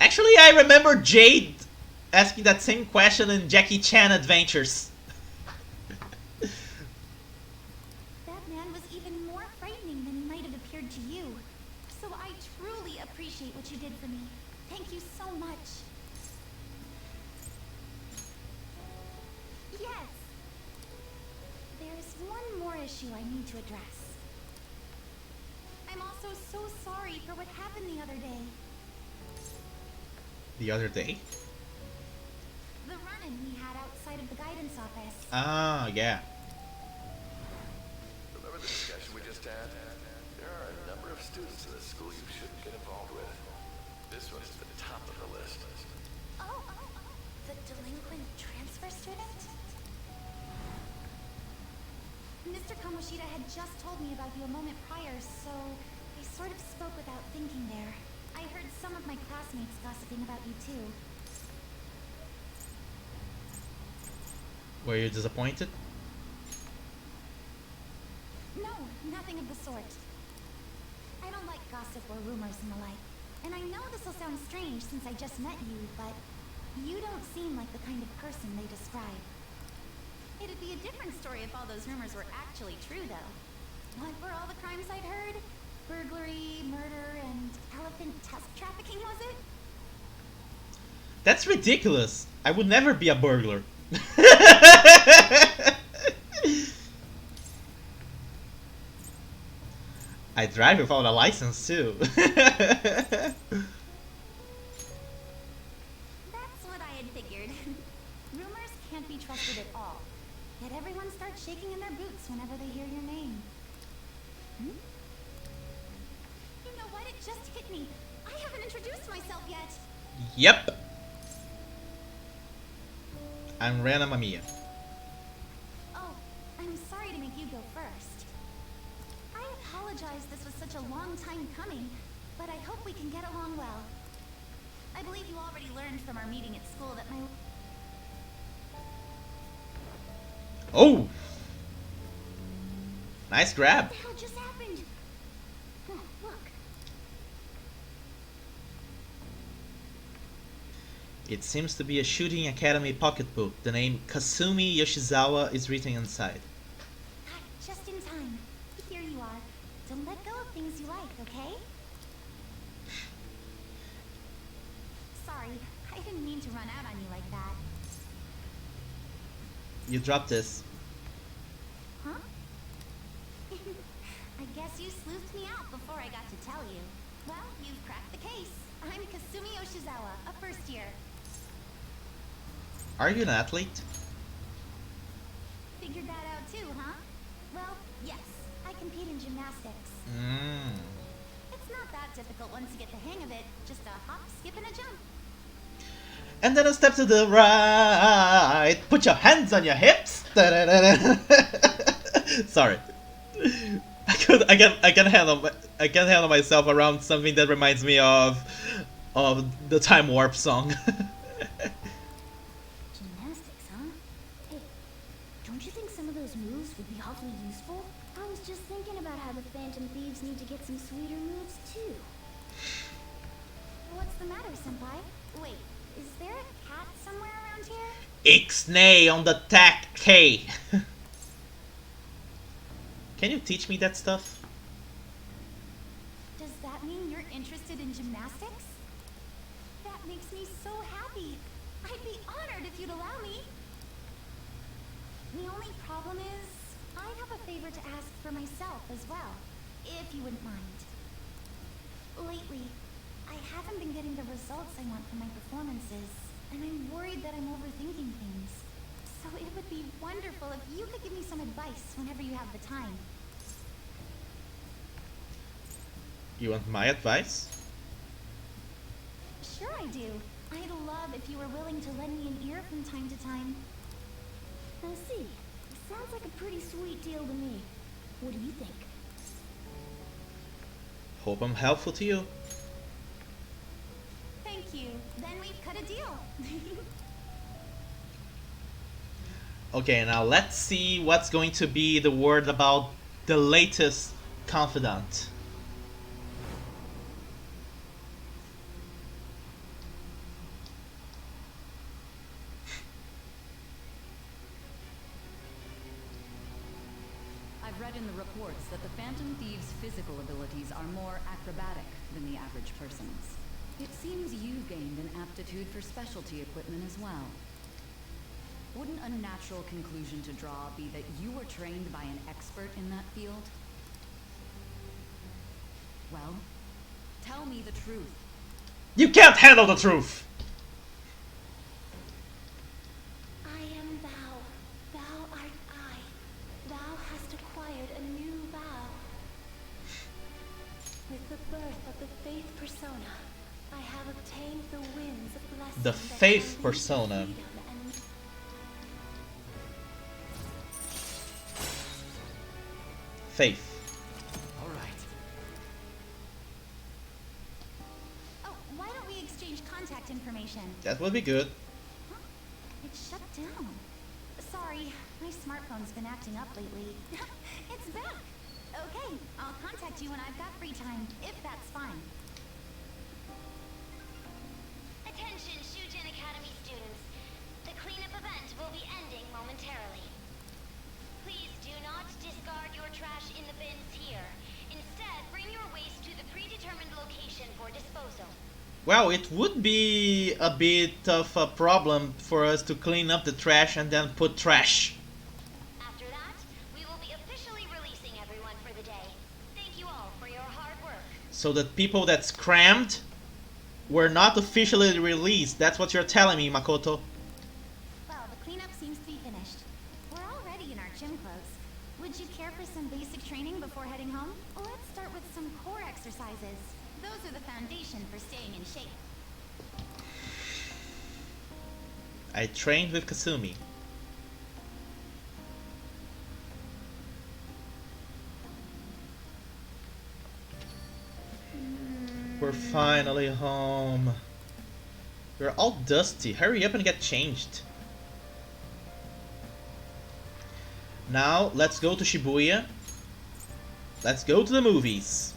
Actually, I remember Jade asking that same question in Jackie Chan Adventures. That man was even more frightening than he might have appeared to you. So I truly appreciate what you did for me. Thank you so much. Yes. There's one more issue I need to address. I'm also so sorry for what happened the other day. The other day? The run-in we had outside of the guidance office. Ah, yeah. Remember the discussion we just had? There are a number of students in the school you shouldn't get involved with. This one's at the top of the list. Oh, the delinquent transfer student? Mr. Kamoshida had just told me about you a moment prior, so I sort of spoke without thinking there. I heard some of my classmates gossiping about you too. Were you disappointed? No, nothing of the sort. I don't like gossip or rumors and the like. And I know this will sound strange since I just met you, but you don't seem like the kind of person they describe. It'd be a different story if all those rumors were actually true, though. What were all the crimes I'd heard? Burglary, murder, and elephant tusk trafficking, was it? That's ridiculous. I would never be a burglar. I drive without a license too. That's what I had figured. Rumors can't be trusted at all. Yet everyone starts shaking in their boots whenever they hear your name. Hmm? You know what? It just hit me. I haven't introduced myself yet. Yep. I'm Rana Mamiya. Oh, I'm sorry to make you go first. I apologize this was such a long time coming, but I hope we can get along well. I believe you already learned from our meeting at school that my... Oh! Nice grab. What the hell just happened? Oh, look. It seems to be a shooting academy pocketbook. The name Kasumi Yoshizawa is written inside. Ah, just in time. Here you are. Don't let go of things you like, okay? Sorry, I didn't mean to run out on you like that. You dropped this. Huh? I guess you sleuthed me out before I got to tell you. Well, you've cracked the case. I'm Kasumi Yoshizawa, a first year. Are you an athlete? Figured that out too, huh? Well, yes. I compete in gymnastics. It's not that difficult once you get the hang of it. Just a hop, skip, and a jump. And then a step to the right. Put your hands on your hips. Sorry. I can handle myself around something that reminds me of the Time Warp song. Gymnastics, huh? Hey, don't you think some of those moves would be awfully useful? I was just thinking about how the Phantom Thieves need to get some sweeter moves, too. What's the matter, Senpai? Wait, is there a cat somewhere around here? Ixnay on the tack K. Can you teach me that stuff? Does that mean you're interested in gymnastics? That makes me so happy. I'd be honored if you'd allow me. The only problem is, I have a favor to ask for myself as well, if you wouldn't mind. Lately, I haven't been getting the results I want from my performances, and I'm worried that I'm overthinking things. So it would be wonderful if you could give me some advice whenever you have the time. You want my advice? Sure I do. I'd love if you were willing to lend me an ear from time to time. I see. Sounds like a pretty sweet deal to me. What do you think? Hope I'm helpful to you. Thank you. Then we've cut a deal. Okay, now let's see what's going to be the word about the latest confidant. I've read in the reports that the Phantom Thieves' physical abilities are more acrobatic than the average person's. It seems you've gained an aptitude for specialty equipment as well. Wouldn't a natural conclusion to draw be that you were trained by an expert in that field? Well, tell me the truth. You can't handle the truth! I am thou. Thou art I. Thou hast acquired a new vow. With The faith persona. I have obtained the winds of blessing. The that faith shall lead to persona. freedom and Faith. All right. Oh, why don't we exchange contact information? That would be good. It's shut down. Sorry, my smartphone's been acting up lately. It's back. Okay, I'll contact you when I've got free time, if that's fine. Attention, Shujin Academy students. The cleanup event will be ending momentarily. Please do not discard your trash in the bins here. Instead, bring your waste to the predetermined location for disposal. Well, it would be a bit of a problem for us to clean up the trash and then put trash. After that, we will be officially releasing everyone for the day. Thank you all for your hard work. So the people that's crammed were not officially released. That's what you're telling me, Makoto. Well, the cleanup seems to be finished. We're all ready in our gym clothes. Would you care for some basic training before heading home? Let's start with some core exercises. Those are the foundation for staying in shape. I trained with Kasumi. We're finally home. We're all dusty. Hurry up and get changed. Now, let's go to Shibuya. Let's go to the movies.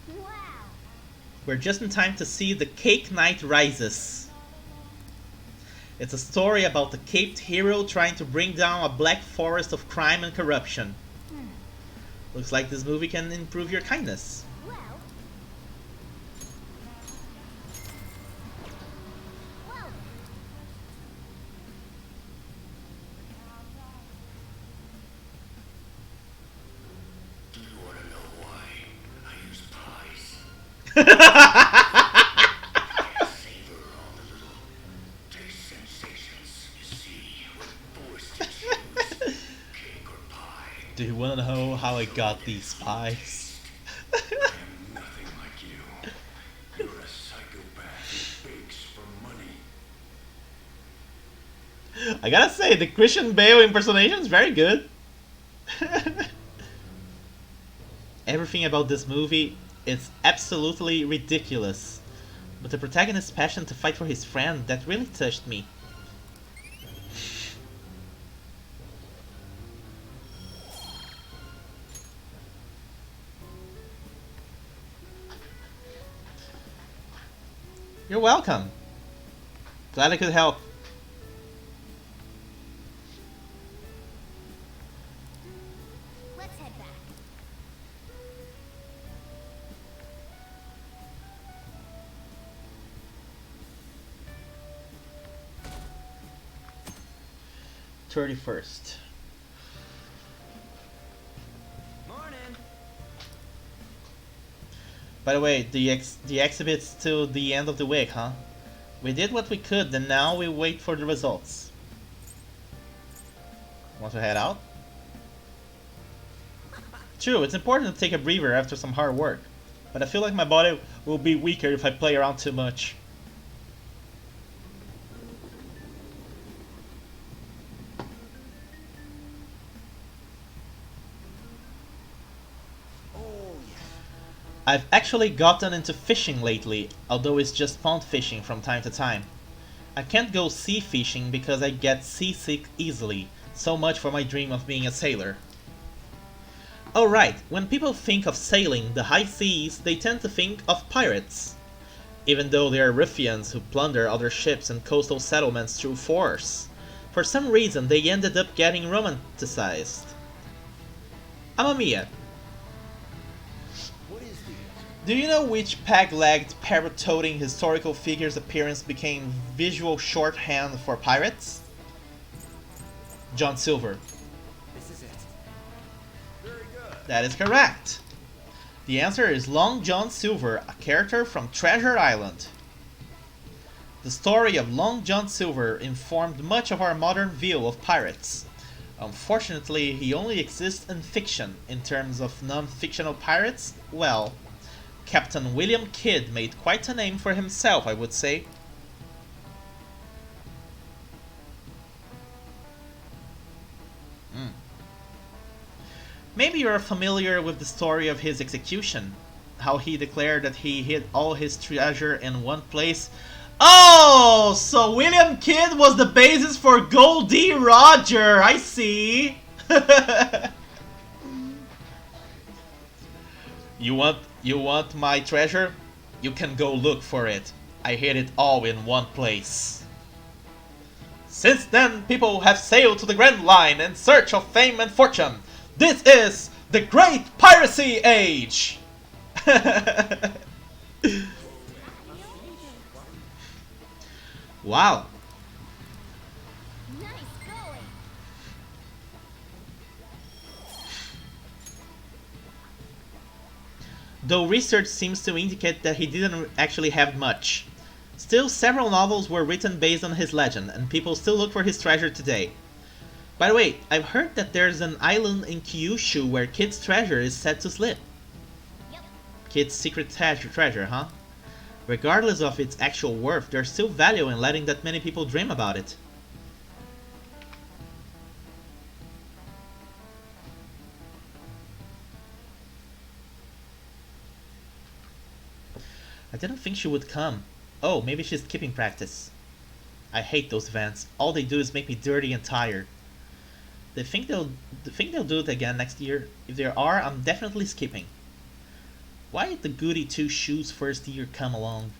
Wow! We're just in time to see The Cake Knight Rises. It's a story about the caped hero trying to bring down a black forest of crime and corruption. Looks like this movie can improve your kindness. Well... Well... Do you want to know why I use pies? Savor all the little taste sensations you see when forced to choose cake or pie. Do you want to know how I got these pies? I am nothing like you. You're a psychopath who bakes for money. I gotta say, the Christian Bale impersonation is very good. Everything about this movie is absolutely ridiculous. But the protagonist's passion to fight for his friend, that really touched me. You're welcome. Glad I could help. Let's head back. 31st. Morning. By the way, the exhibit's till the end of the week, huh? We did what we could, and now we wait for the results. Want to head out? True, it's important to take a breather after some hard work, but I feel like my body will be weaker if I play around too much. I've actually gotten into fishing lately, although it's just pond fishing from time to time. I can't go sea fishing because I get seasick easily, so much for my dream of being a sailor. Oh right, when people think of sailing the high seas, they tend to think of pirates. Even though they are ruffians who plunder other ships and coastal settlements through force. For some reason they ended up getting romanticized. Amamiya. Do you know which peg-legged, parrot-toting historical figure's appearance became visual shorthand for pirates? John Silver. This is it. Very good. That is correct. The answer is Long John Silver, a character from Treasure Island. The story of Long John Silver informed much of our modern view of pirates. Unfortunately, he only exists in fiction. In terms of non-fictional pirates, well, Captain William Kidd made quite a name for himself, I would say. Maybe you're familiar with the story of his execution. How he declared that he hid all his treasure in one place. Oh, so William Kidd was the basis for Goldie Roger. I see. You want my treasure? You can go look for it. I hid it all in one place. Since then, people have sailed to the Grand Line in search of fame and fortune. This is the Great Piracy Age! Wow. Nice going. Though research seems to indicate that he didn't actually have much. Still, several novels were written based on his legend, and people still look for his treasure today. By the way, I've heard that there's an island in Kyushu where Kid's treasure is said to slip. Yep. Kid's secret treasure, huh? Regardless of its actual worth, there's still value in letting that many people dream about it. I didn't think she would come. Oh, maybe she's keeping practice. I hate those events. All they do is make me dirty and tired. They think they'll do it again next year? If there are, I'm definitely skipping. Why did the Goody Two Shoes first year come along?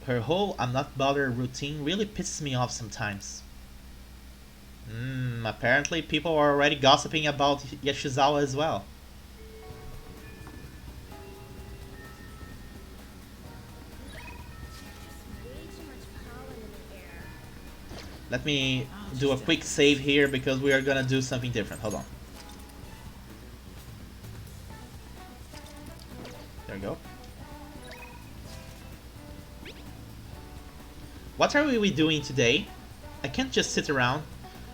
Her whole I'm not bothered routine really pisses me off sometimes. Apparently people are already gossiping about Yashizawa as well. Way too much pollen in the air. Let me do a quick save here because we are gonna do something different. Hold on. There we go. What are we doing today? I can't just sit around.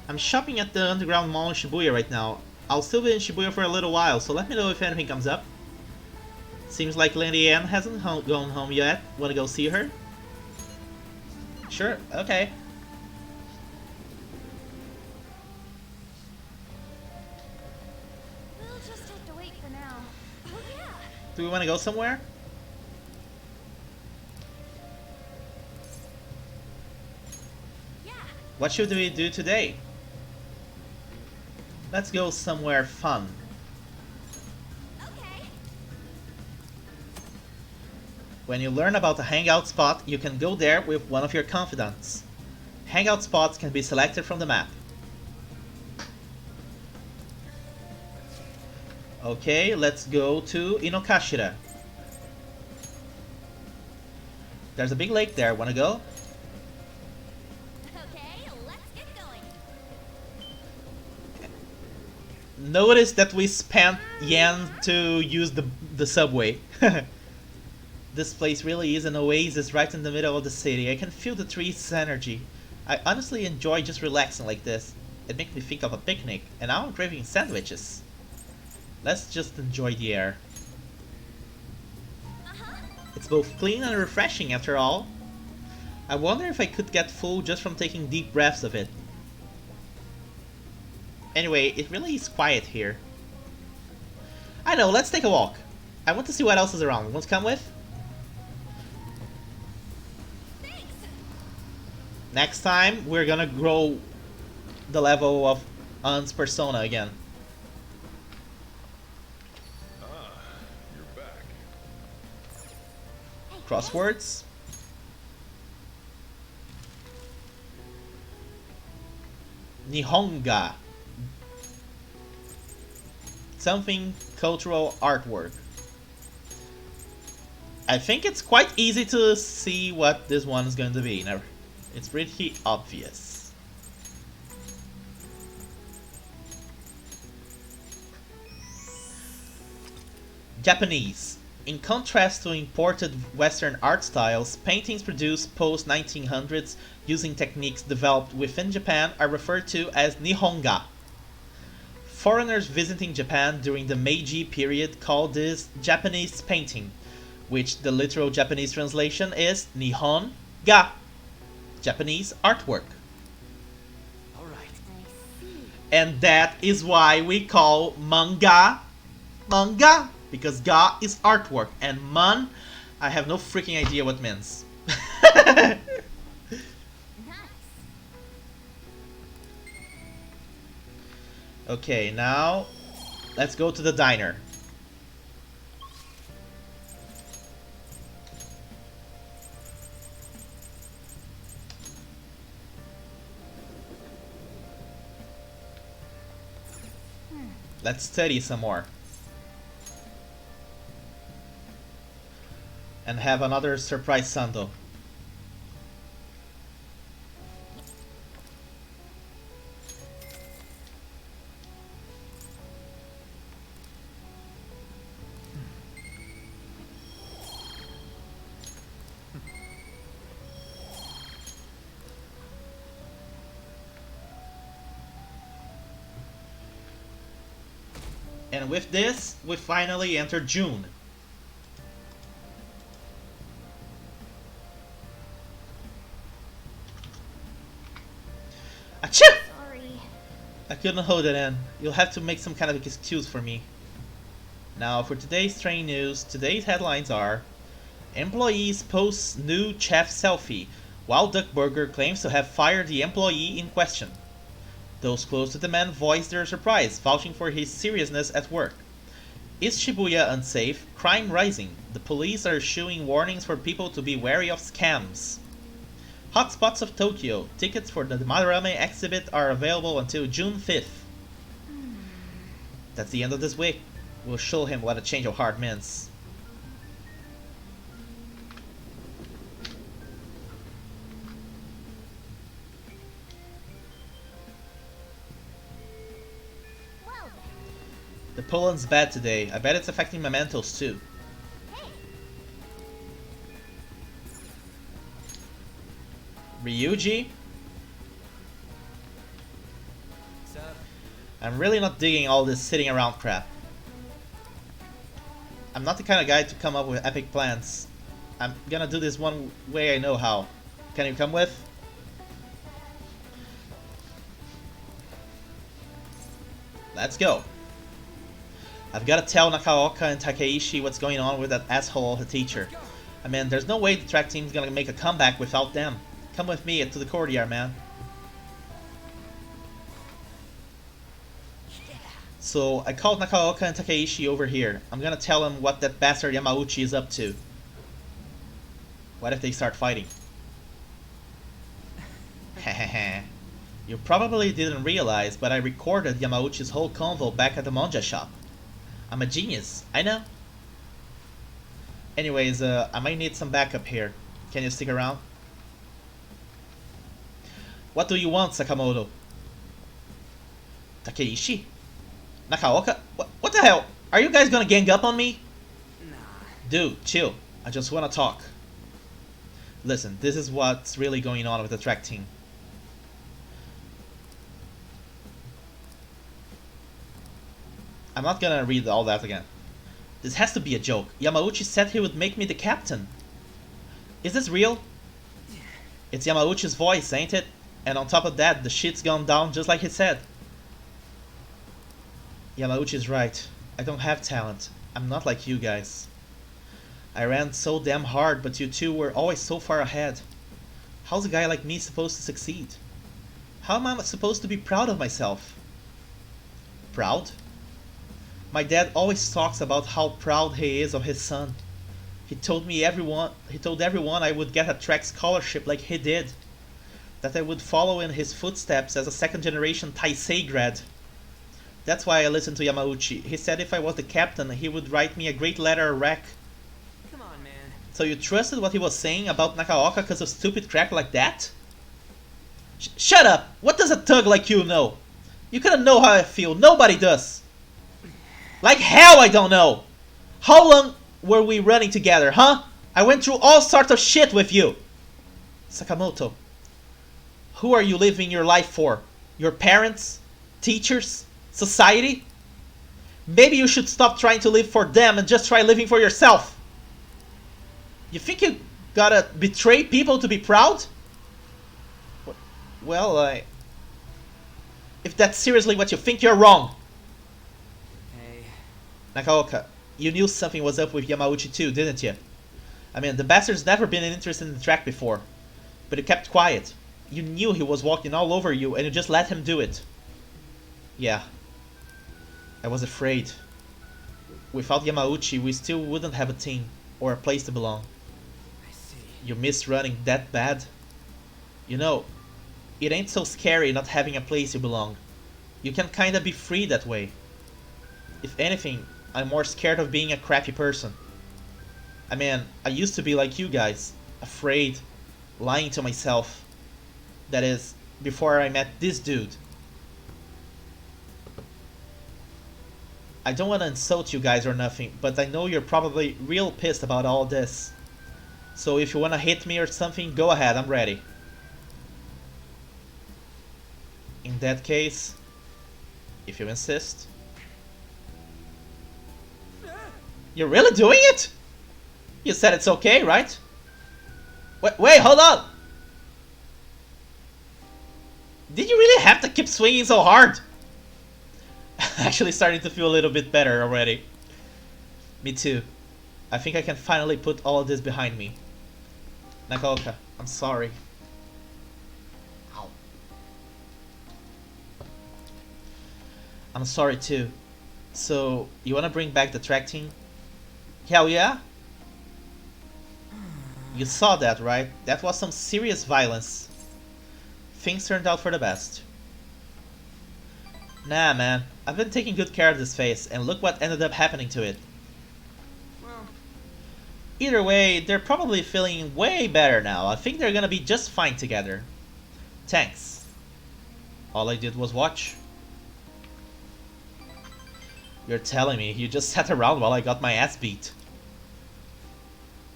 I'm shopping at the underground mall in Shibuya right now. I'll still be in Shibuya for a little while, so let me know if anything comes up. Seems like Lady Anne hasn't gone home yet. Wanna go see her? Sure, okay. We'll just have to wait for now. Oh yeah. Do we wanna go somewhere? Yeah. What should we do today? Let's go somewhere fun. Okay. When you learn about a hangout spot, you can go there with one of your confidants. Hangout spots can be selected from the map. Okay, let's go to Inokashira. There's a big lake there, wanna go? Okay, let's get going. Notice that we spent yen to use the subway. This place really is an oasis right in the middle of the city. I can feel the trees' energy. I honestly enjoy just relaxing like this. It makes me think of a picnic, and now I'm craving sandwiches. Let's just enjoy the air. It's both clean and refreshing after all. I wonder if I could get full just from taking deep breaths of it. Anyway, it really is quiet here. I know, let's take a walk. I want to see what else is around. Want to come with? Thanks. Next time, we're gonna grow the level of An's persona again. You're back. Crosswords? Nihonga. Something cultural artwork. I think it's quite easy to see what this one is going to be. It's pretty obvious. Japanese. In contrast to imported Western art styles, paintings produced post-1900s using techniques developed within Japan are referred to as Nihonga. Foreigners visiting Japan during the Meiji period called this Japanese painting, which the literal Japanese translation is Nihon-ga, Japanese artwork. And that is why we call manga manga, because ga is artwork, and man, I have no freaking idea what it means. Nice. Okay, now let's go to the diner. Let's study some more. And have another surprise Sando. And with this, we finally enter June. Achoo! Sorry. I couldn't hold it in. You'll have to make some kind of excuse for me. Now, for today's train news, today's headlines are: Employees posts new chef selfie, while Duck Burger claims to have fired the employee in question. Those close to the man voiced their surprise, vouching for his seriousness at work. Is Shibuya unsafe? Crime rising. The police are issuing warnings for people to be wary of scams. Hotspots of Tokyo. Tickets for the Madarame exhibit are available until June 5th. That's the end of this week. We'll show him what a change of heart means. Well then. The pollen's bad today. I bet it's affecting mementos too. Hey. Ryuji? What's up? I'm really not digging all this sitting around crap. I'm not the kind of guy to come up with epic plans. I'm gonna do this one way I know how. Can you come with? Let's go. I've gotta tell Nakaoka and Takeishi what's going on with that asshole of a teacher. I mean, there's no way the track team's gonna make a comeback without them. Come with me to the courtyard, man. So, I called Nakaoka and Takeishi over here. I'm gonna tell them what that bastard Yamauchi is up to. What if they start fighting? Hehehe. You probably didn't realize, but I recorded Yamauchi's whole convo back at the manga shop. I'm a genius, I know. Anyways, I might need some backup here. Can you stick around? What do you want, Sakamoto? Takeishi? Nakaoka? What the hell? Are you guys gonna gang up on me? Nah. Dude, chill. I just wanna talk. Listen, this is what's really going on with the track team. I'm not gonna read all that again. This has to be a joke. Yamauchi said he would make me the captain. Is this real? It's Yamauchi's voice, ain't it? And on top of that, the shit's gone down just like he said. Yamauchi's right. I don't have talent. I'm not like you guys. I ran so damn hard, but you two were always so far ahead. How's a guy like me supposed to succeed? How am I supposed to be proud of myself? Proud? My dad always talks about how proud he is of his son. He told everyone I would get a track scholarship like he did. That I would follow in his footsteps as a second generation Taisei grad. That's why I listened to Yamauchi. He said if I was the captain, he would write me a great letter of rec. Come on, man. So you trusted what he was saying about Nakaoka because of stupid crap like that? Shut up! What does a thug like you know? You couldn't know how I feel. Nobody does. Like hell I don't know! How long... were we running together, huh? I went through all sorts of shit with you. Sakamoto, who are you living your life for? Your parents? Teachers? Society? Maybe you should stop trying to live for them and just try living for yourself. You think you gotta betray people to be proud? Well, if that's seriously what you think, you're wrong. Hey. Nakaoka, you knew something was up with Yamauchi too, didn't you? I mean, the bastard's never been interested in the track before. But you kept quiet. You knew he was walking all over you and you just let him do it. Yeah. I was afraid. Without Yamauchi, we still wouldn't have a team or a place to belong. I see. You miss running that bad? You know, it ain't so scary not having a place you belong. You can kinda be free that way. If anything, I'm more scared of being a crappy person. I mean, I used to be like you guys. Afraid. Lying to myself. That is, before I met this dude. I don't want to insult you guys or nothing, but I know you're probably real pissed about all this. So if you want to hit me or something, go ahead, I'm ready. In that case, if you insist. You're really doing it? You said it's okay, right? Wait, hold on! Did you really have to keep swinging so hard? Actually starting to feel a little bit better already. Me too. I think I can finally put all of this behind me. Nakaoka, I'm sorry. Ow. I'm sorry too. So, you wanna bring back the track team? Hell yeah? You saw that, right? That was some serious violence. Things turned out for the best. Nah, man. I've been taking good care of this face, and look what ended up happening to it. Well, either way, they're probably feeling way better now. I think they're gonna be just fine together. Thanks. All I did was watch. You're telling me you just sat around while I got my ass beat.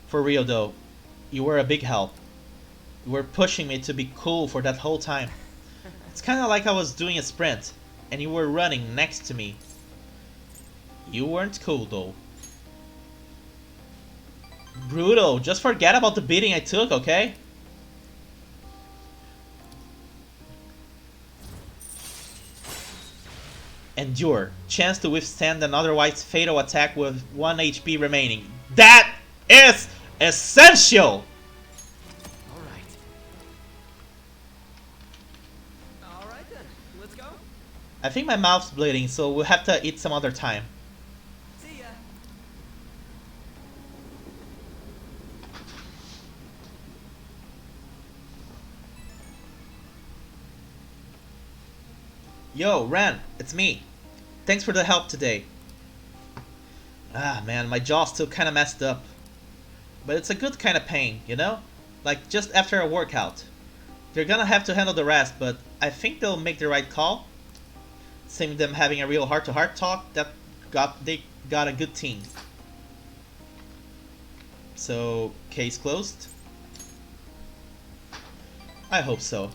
For real though, you were a big help. You were pushing me to be cool for that whole time. It's kinda like I was doing a sprint, and you were running next to me. You weren't cool though. Brutal, just forget about the beating I took, okay? Endure. Chance to withstand an otherwise fatal attack with 1 HP remaining. That is essential! alright. Alright then, let's go. I think my mouth's bleeding, so we'll have to eat some other time. See ya. Yo, Ren, it's me. Thanks for the help today. Ah, man, my jaw's still kinda messed up. But it's a good kind of pain, you know? Like just after a workout. They're gonna have to handle the rest, but I think they'll make the right call. Seeing them having a real heart-to-heart talk, they got a good team. So, case closed? I hope so.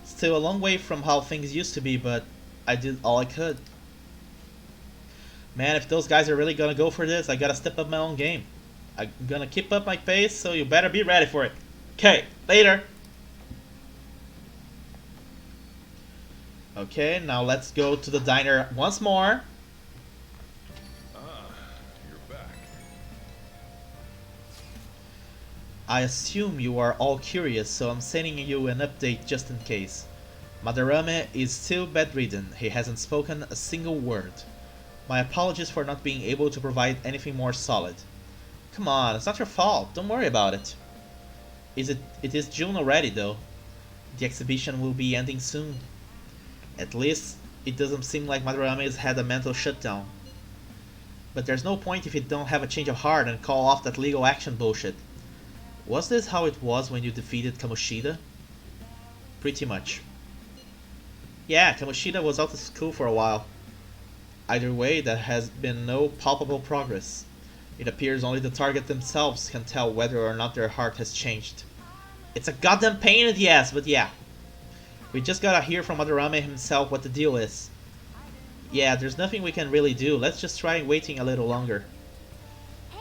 Still a long way from how things used to be, but I did all I could. Man, if those guys are really gonna go for this, I gotta step up my own game. I'm gonna keep up my pace, so you better be ready for it. Okay, later! Okay, now let's go to the diner once more. You're back. I assume you are all curious, so I'm sending you an update just in case. Madarame is still bedridden. He hasn't spoken a single word. My apologies for not being able to provide anything more solid. Come on, it's not your fault. Don't worry about it. It is June already, though. The exhibition will be ending soon. At least, it doesn't seem like Madarame has had a mental shutdown. But there's no point if you don't have a change of heart and call off that legal action bullshit. Was this how it was when you defeated Kamoshida? Pretty much. Yeah, Kamoshida was out of school for a while. Either way, there has been no palpable progress. It appears only the target themselves can tell whether or not their heart has changed. It's a goddamn pain in the ass, but yeah. We just gotta hear from Madarame himself what the deal is. Yeah, there's nothing we can really do. Let's just try waiting a little longer. Hey,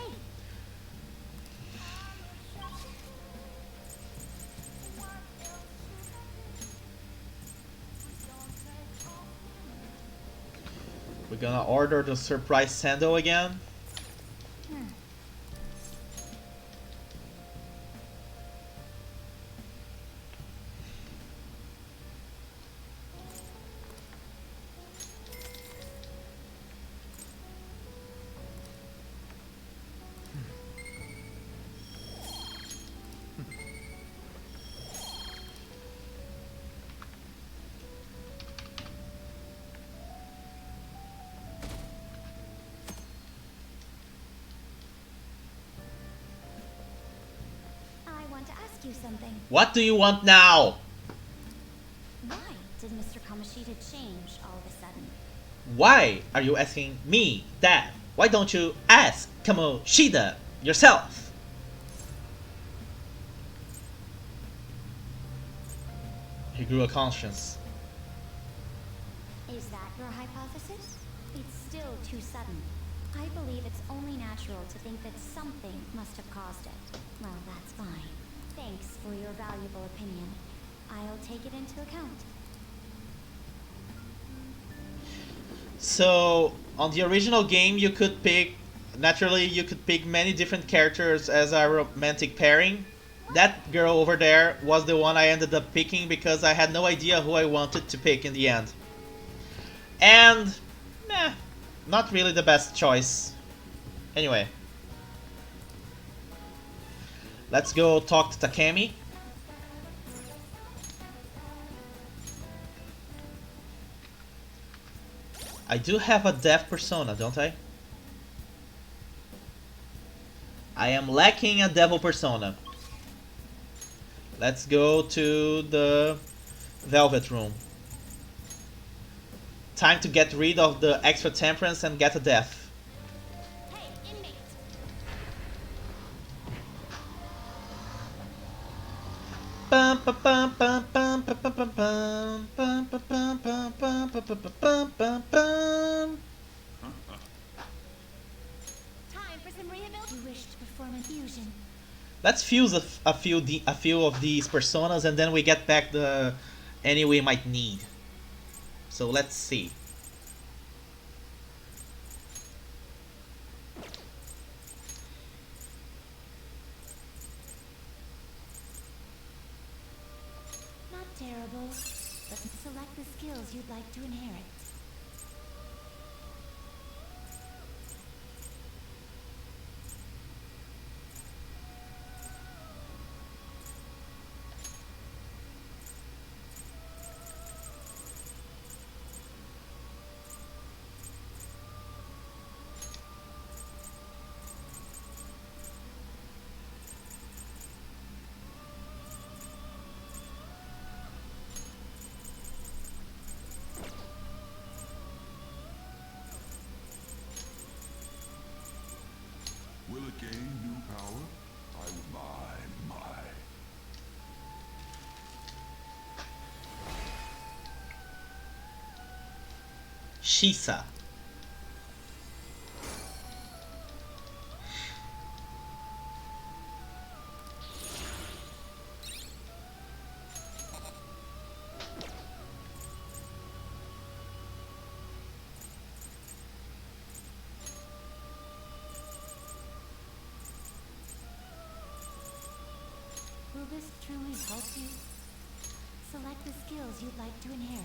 We're gonna order the surprise sando again. I want to ask you something. What do you want now? Why did Mr. Kamoshida change all of a sudden? Why are you asking me that? Why don't you ask Kamoshida yourself? He grew a conscience. Is that your hypothesis? It's still too sudden. I believe it's only natural to think that something must have caused it. Well, that's fine. Thanks for your valuable opinion. I'll take it into account. So, on the original game, you could pick, naturally, you could pick many different characters as a romantic pairing. That girl over there was the one I ended up picking because I had no idea who I wanted to pick in the end. And, not really the best choice. Anyway. Let's go talk to Takemi. I do have a deaf persona, don't I? I am lacking a devil persona. Let's go to the Velvet Room. Time to get rid of the extra temperance and get a death. Hey, inmate! Bum, ba, bum, bum, bum, ba, ba, bum, bum, bum, ba, bum, bum, bum, ba, ba, ba, bum, bum, bum. Time for some rehabilitation. You wish to perform a fusion. Let's fuse a few of these personas and then we get back the any we might need. So let's see. Not terrible, but select the skills you'd like to inherit. Will it gain new power? My. Shisa. Will this truly help you? Select the skills you'd like to inherit.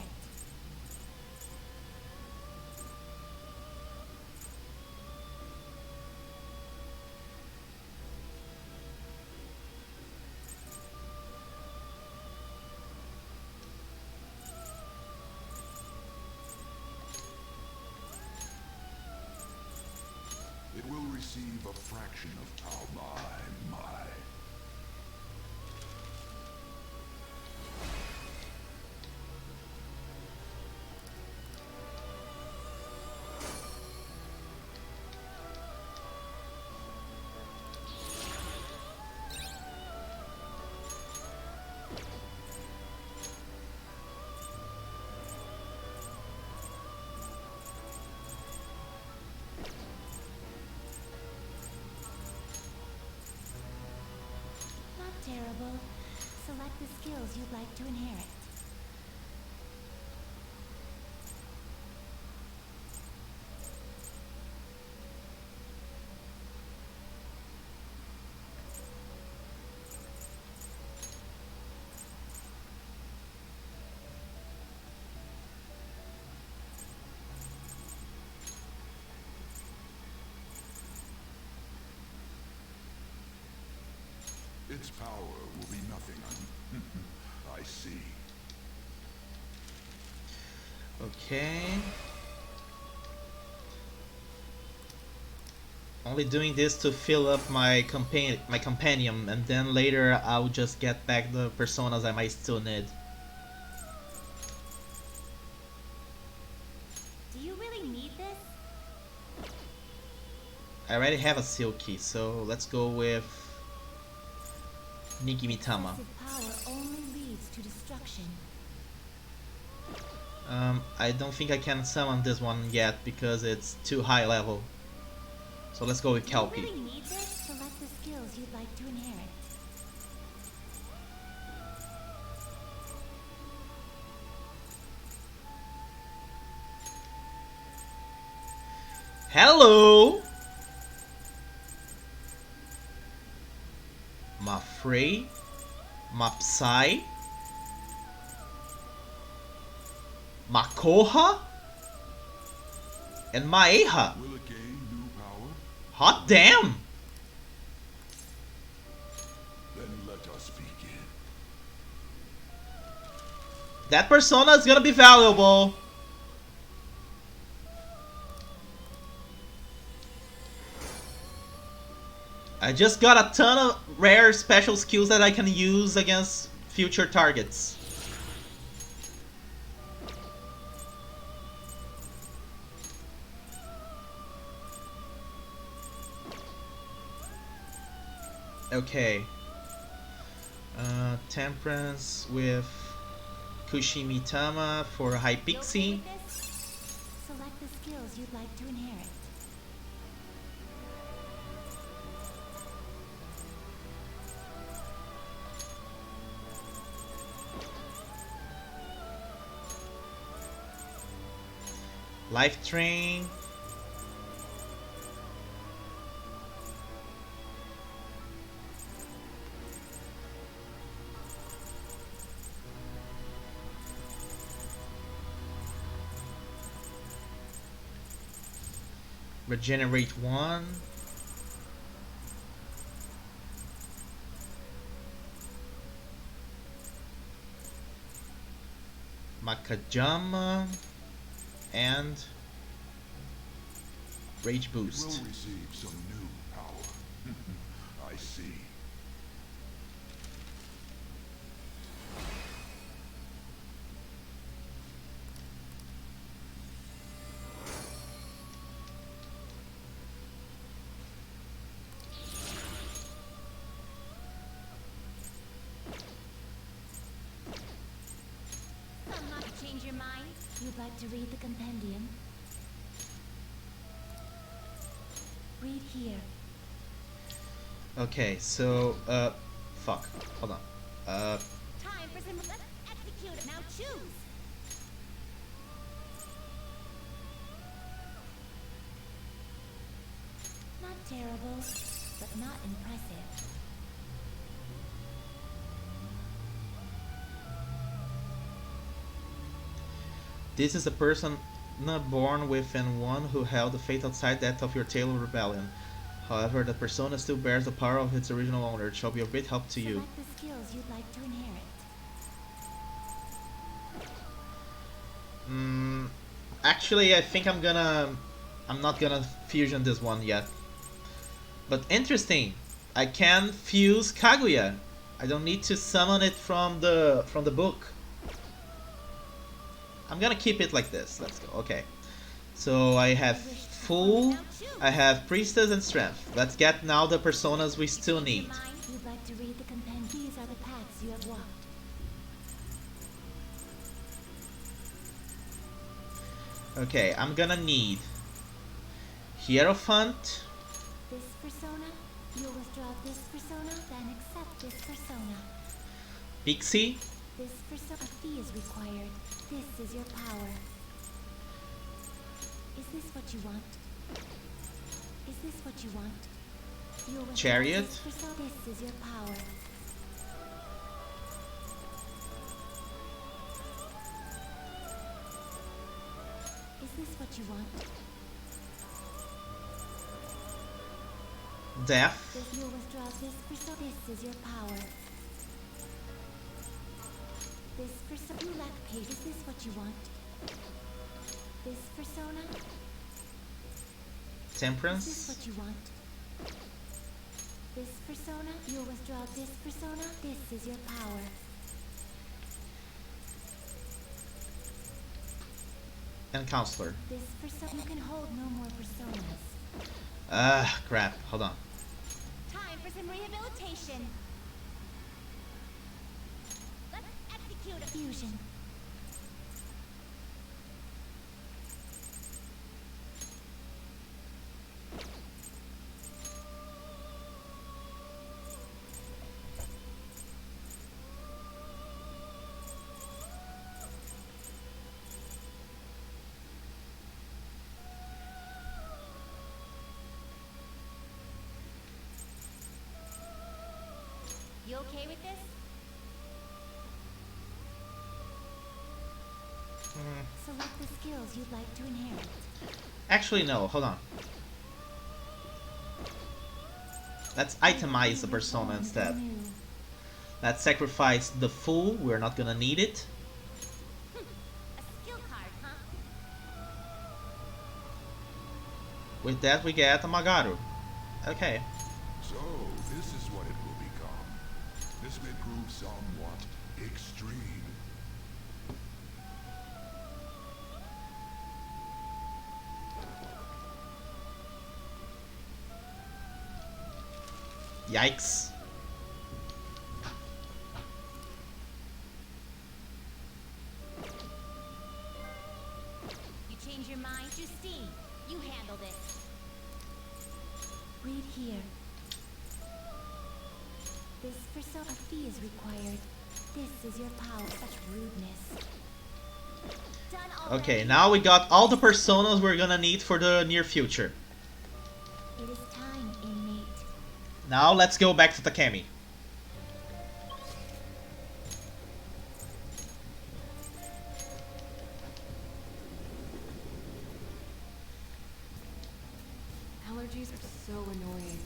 It will receive a fraction of power. My. Select the skills you'd like to inherit. Its power will be nothing I see. Okay. Only doing this to fill up my companion, and then later I'll just get back the personas I might still need. Do you really need this? I already have a Silky, so let's go with Nigimitama. Excessive power only leads to destruction. I don't think I can summon this one yet because it's too high level. So let's go with Kelpie. Do you really need this? Select the skills you'd like to inherit. Hello! Ma Frey, Ma Psy, Ma Koha, and Ma Eha. Will it gain new power? Hot damn! Then let us begin. That persona is gonna be valuable. I just got a ton of rare special skills that I can use against future targets. Okay. Temperance with Kushimitama for High Pixie. Select the skills you'd like to inherit. Life Train. Regenerate 1. Makajama and Rage Boost. Will receive some new power. I see. Some might change your mind. You'd like to read the compendium? Read here. Okay, so fuck. Hold on. Time for some. Let's execute it. Now choose. Not terrible, but not impressive. This is a person not born within one who held the fate outside that of your Tail of Rebellion. However, the persona still bears the power of its original owner. It shall be of great help to you. Select the skills you'd like to inherit. Actually, I think I'm not gonna fusion this one yet. But interesting, I can fuse Kaguya. I don't need to summon it from the book. I'm gonna keep it like this. Let's go. Okay. So I have Fool, I have Priestess and Strength. Let's get now the personas we still need. You'd like to read the compendium. These are the paths you have walked. Okay, I'm gonna need Hierophant, This persona, you'll withdraw this persona, then accept this persona. Pixie? This persona fee is required. This is your power. Is this what you want? Is this what you want? You will Chariot? This persona. This is your power. Is this what you want? Death? This you withdraw this persona. This is your power. This persona. You lack patience. Is this what you want? This persona. Is this Temperance? what you want? This persona. You withdraw this persona. This is your power. And Counselor. This persona. You can hold no more personas. Ah, crap. Hold on. Time for some rehabilitation. Let's execute a fusion. You okay with this? Select the skills you'd like to inherit. Actually, no. Hold on. Let's itemize the persona instead. New. Let's sacrifice the Fool. We're not gonna need it. A skill card, huh? With that, we get a Magaru. Okay. So, this is what it will become. This may prove somewhat extreme. Yikes. You change your mind, Justine. You handle this. Read here. This persona fee is required. This is your power. Such rudeness. Done already. Okay, now we got all the personas we're gonna need for the near future. It is time, inmate. Now let's go back to Takemi. Allergies are so annoying.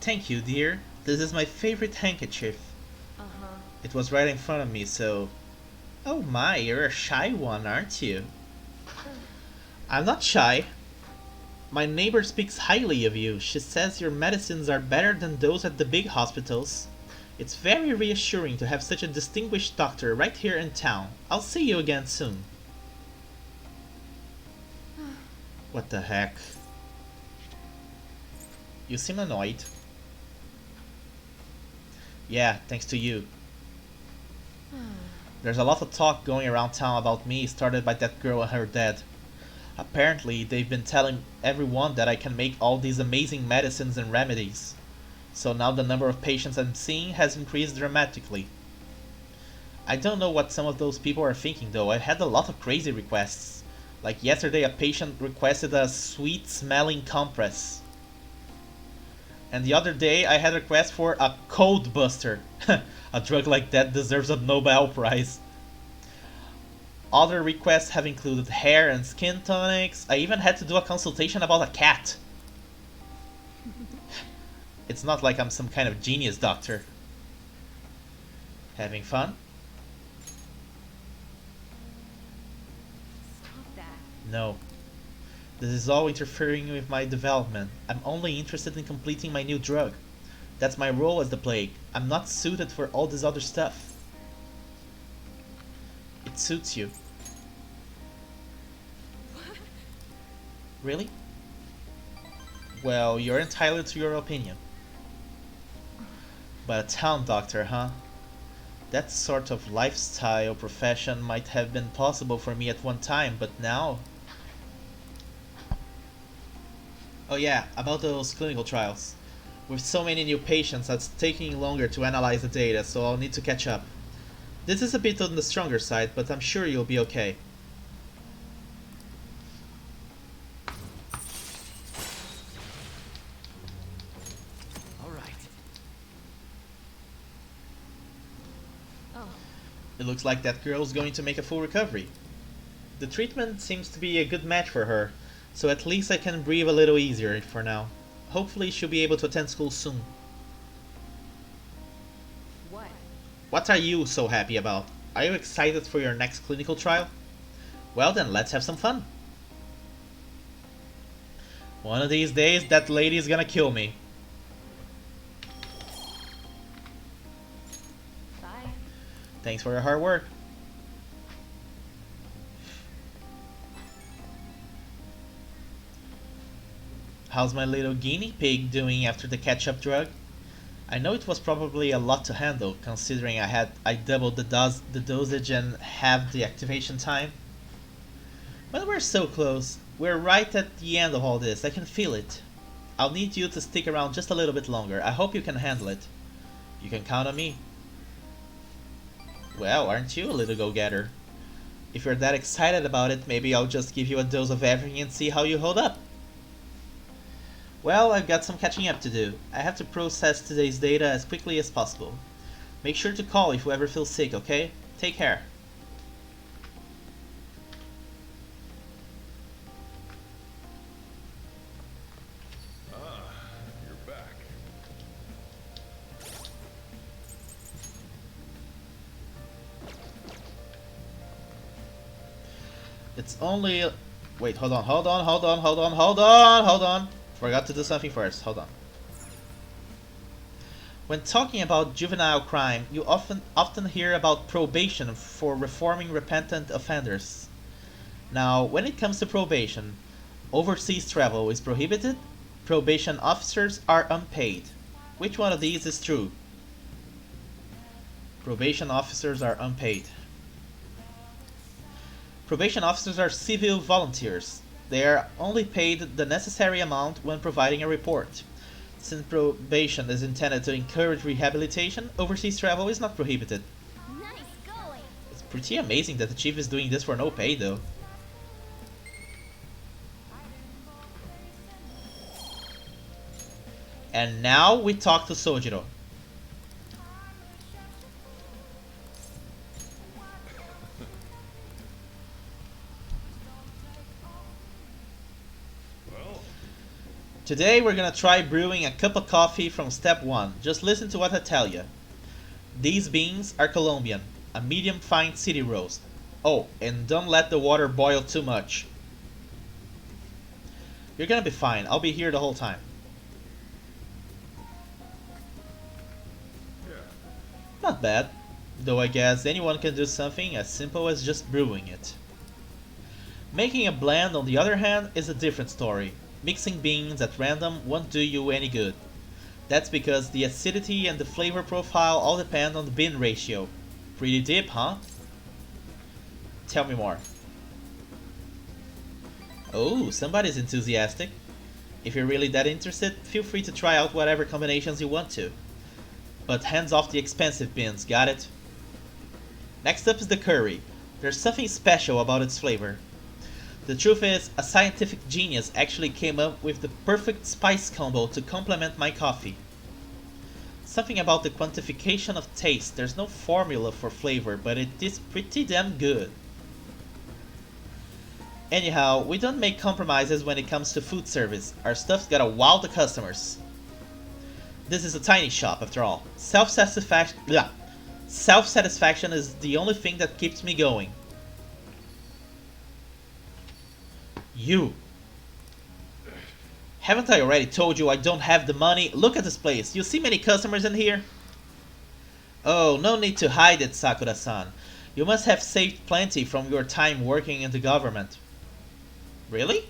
Thank you, dear. This is my favorite handkerchief. Uh-huh. It was right in front of me, so... Oh my, you're a shy one, aren't you? I'm not shy. My neighbor speaks highly of you. She says your medicines are better than those at the big hospitals. It's very reassuring to have such a distinguished doctor right here in town. I'll see you again soon. What the heck? You seem annoyed. Yeah, thanks to you. There's a lot of talk going around town about me, started by that girl and her dad. Apparently, they've been telling everyone that I can make all these amazing medicines and remedies. So now the number of patients I'm seeing has increased dramatically. I don't know what some of those people are thinking though. I had a lot of crazy requests. Like yesterday a patient requested a sweet smelling compress. And the other day I had a request for a cold buster. A drug like that deserves a Nobel Prize. Other requests have included hair and skin tonics. I even had to do a consultation about a cat. It's not like I'm some kind of genius doctor. Having fun? Stop that. No. This is all interfering with my development. I'm only interested in completing my new drug. That's my role as the plague. I'm not suited for all this other stuff. It suits you. Really? Well, you're entitled to your opinion. But a town doctor, huh? That sort of lifestyle profession might have been possible for me at one time, but now... Oh yeah, about those clinical trials. With so many new patients, it's taking longer to analyze the data, so I'll need to catch up. This is a bit on the stronger side, but I'm sure you'll be okay. It looks like that girl's going to make a full recovery. The treatment seems to be a good match for her, so at least I can breathe a little easier for now. Hopefully she'll be able to attend school soon. What? What are you so happy about? Are you excited for your next clinical trial? Well then, let's have some fun. One of these days, that lady is gonna kill me. Thanks for your hard work. How's my little guinea pig doing after the catch-up drug? I know it was probably a lot to handle, considering I doubled the dosage and halved the activation time. But we're so close. We're right at the end of all this. I can feel it. I'll need you to stick around just a little bit longer. I hope you can handle it. You can count on me. Well, aren't you a little go-getter? If you're that excited about it, maybe I'll just give you a dose of everything and see how you hold up. Well, I've got some catching up to do. I have to process today's data as quickly as possible. Make sure to call if you ever feel sick, okay? Take care. You're back. It's only... Wait, hold on. Forgot to do something first. Hold on. When talking about juvenile crime, you often hear about probation for reforming repentant offenders. Now, when it comes to probation, overseas travel is prohibited, probation officers are unpaid. Which one of these is true? Probation officers are unpaid. Probation officers are civil volunteers. They are only paid the necessary amount when providing a report. Since probation is intended to encourage rehabilitation, overseas travel is not prohibited. Nice going. It's pretty amazing that the chief is doing this for no pay, though. And now we talk to Sojiro. Today we're gonna try brewing a cup of coffee from step 1. Just listen to what I tell you. These beans are Colombian, a medium fine city roast. Oh, and don't let the water boil too much. You're gonna be fine, I'll be here the whole time. Yeah. Not bad, though I guess anyone can do something as simple as just brewing it. Making a blend, on the other hand, is a different story. Mixing beans at random won't do you any good. That's because the acidity and the flavor profile all depend on the bean ratio. Pretty deep, huh? Tell me more. Oh, somebody's enthusiastic. If you're really that interested, feel free to try out whatever combinations you want to. But hands off the expensive beans, got it? Next up is the curry. There's something special about its flavor. The truth is, a scientific genius actually came up with the perfect spice combo to complement my coffee. Something about the quantification of taste. There's no formula for flavor, but it is pretty damn good. Anyhow, we don't make compromises when it comes to food service. Our stuff's gotta wow the customers. This is a tiny shop, after all. Self-satisfaction is the only thing that keeps me going. You. Haven't I already told you I don't have the money? Look at this place. You see many customers in here? Oh, no need to hide it, Sakura-san. You must have saved plenty from your time working in the government. Really?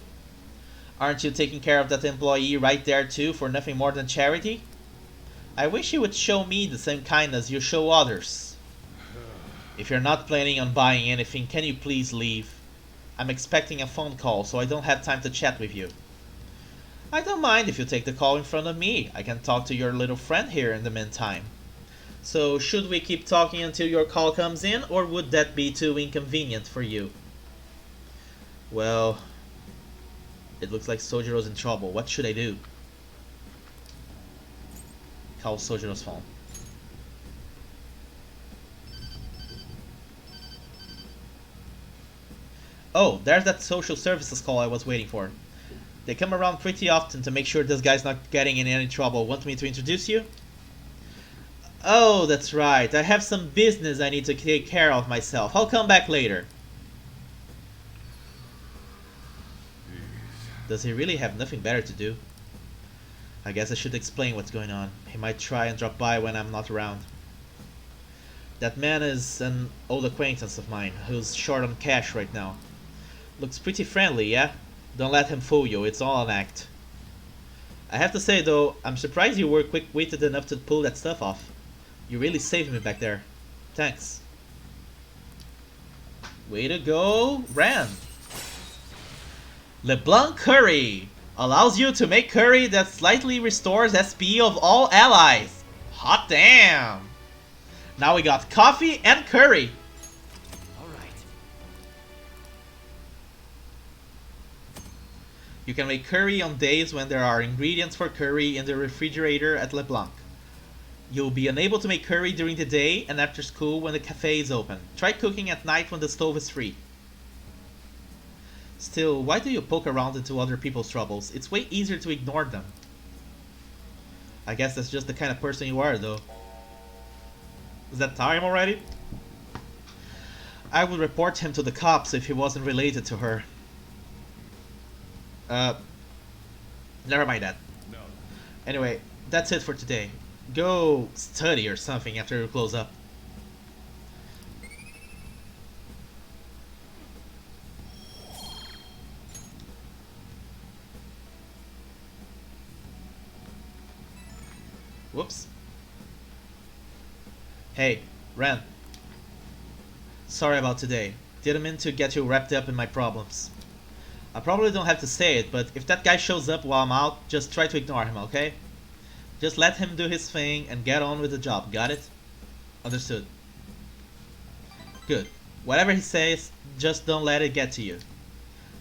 Aren't you taking care of that employee right there too for nothing more than charity? I wish you would show me the same kindness you show others. If you're not planning on buying anything, can you please leave? I'm expecting a phone call, so I don't have time to chat with you. I don't mind if you take the call in front of me. I can talk to your little friend here in the meantime. So, should we keep talking until your call comes in, or would that be too inconvenient for you? Well, it looks like Sojiro's in trouble. What should I do? Call Sojiro's phone. Oh, there's that social services call I was waiting for. They come around pretty often to make sure this guy's not getting in any trouble. Want me to introduce you? Oh, that's right. I have some business I need to take care of myself. I'll come back later. Does he really have nothing better to do? I guess I should explain what's going on. He might try and drop by when I'm not around. That man is an old acquaintance of mine who's short on cash right now. Looks pretty friendly, yeah? Don't let him fool you, it's all an act. I have to say though, I'm surprised you were quick-witted enough to pull that stuff off. You really saved me back there. Thanks. Way to go, Ran! LeBlanc Curry allows you to make curry that slightly restores SP of all allies. Hot damn! Now we got coffee and curry. Alright. You can make curry on days when there are ingredients for curry in the refrigerator at LeBlanc. You'll be unable to make curry during the day and after school when the cafe is open. Try cooking at night when the stove is free. Still, why do you poke around into other people's troubles? It's way easier to ignore them. I guess that's just the kind of person you are, though. Is that time already? I would report him to the cops if he wasn't related to her. Never mind that. No. Anyway, that's it for today. Go study or something after you close up. Whoops. Hey, Ren. Sorry about today. Didn't mean to get you wrapped up in my problems. I probably don't have to say it, but if that guy shows up while I'm out, just try to ignore him, okay? Just let him do his thing and get on with the job, got it? Understood. Good. Whatever he says, just don't let it get to you.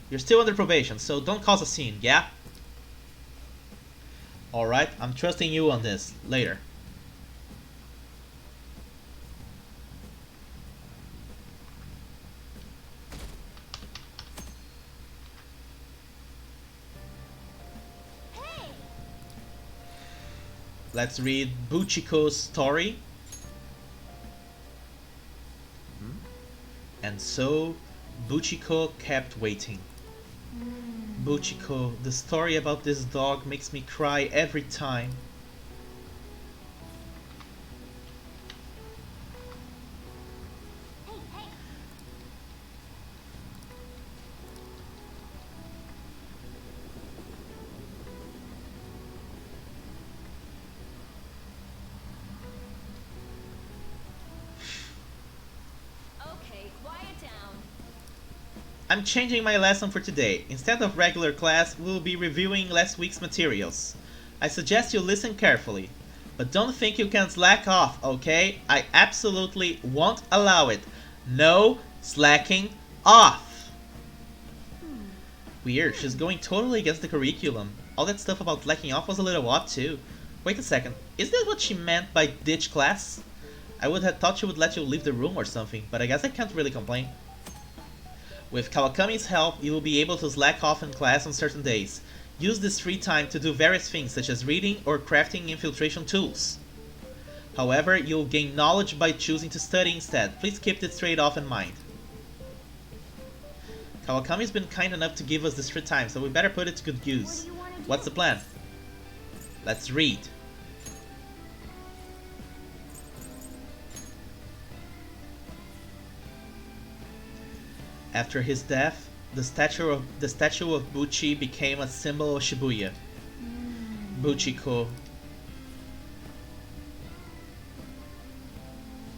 You're still under probation, so don't cause a scene, yeah? Alright, I'm trusting you on this. Later. Hey! Let's read Buchiko's story. And so, Buchiko kept waiting. Buchiko, the story about this dog makes me cry every time. Hey, hey! Okay, quiet down. I'm changing my lesson for today. Instead of regular class, we'll be reviewing last week's materials. I suggest you listen carefully. But don't think you can slack off, okay? I absolutely won't allow it. No slacking off. Weird, she's going totally against the curriculum. All that stuff about slacking off was a little odd too. Wait a second, is that what she meant by ditch class? I would have thought she would let you leave the room or something, but I guess I can't really complain. With Kawakami's help, you will be able to slack off in class on certain days. Use this free time to do various things such as reading or crafting infiltration tools. However, you'll gain knowledge by choosing to study instead. Please keep this trade-off in mind. Kawakami's been kind enough to give us this free time, so we better put it to good use. What's the plan? Let's read. After his death, the statue of Buchi became a symbol of Shibuya. Buchiko.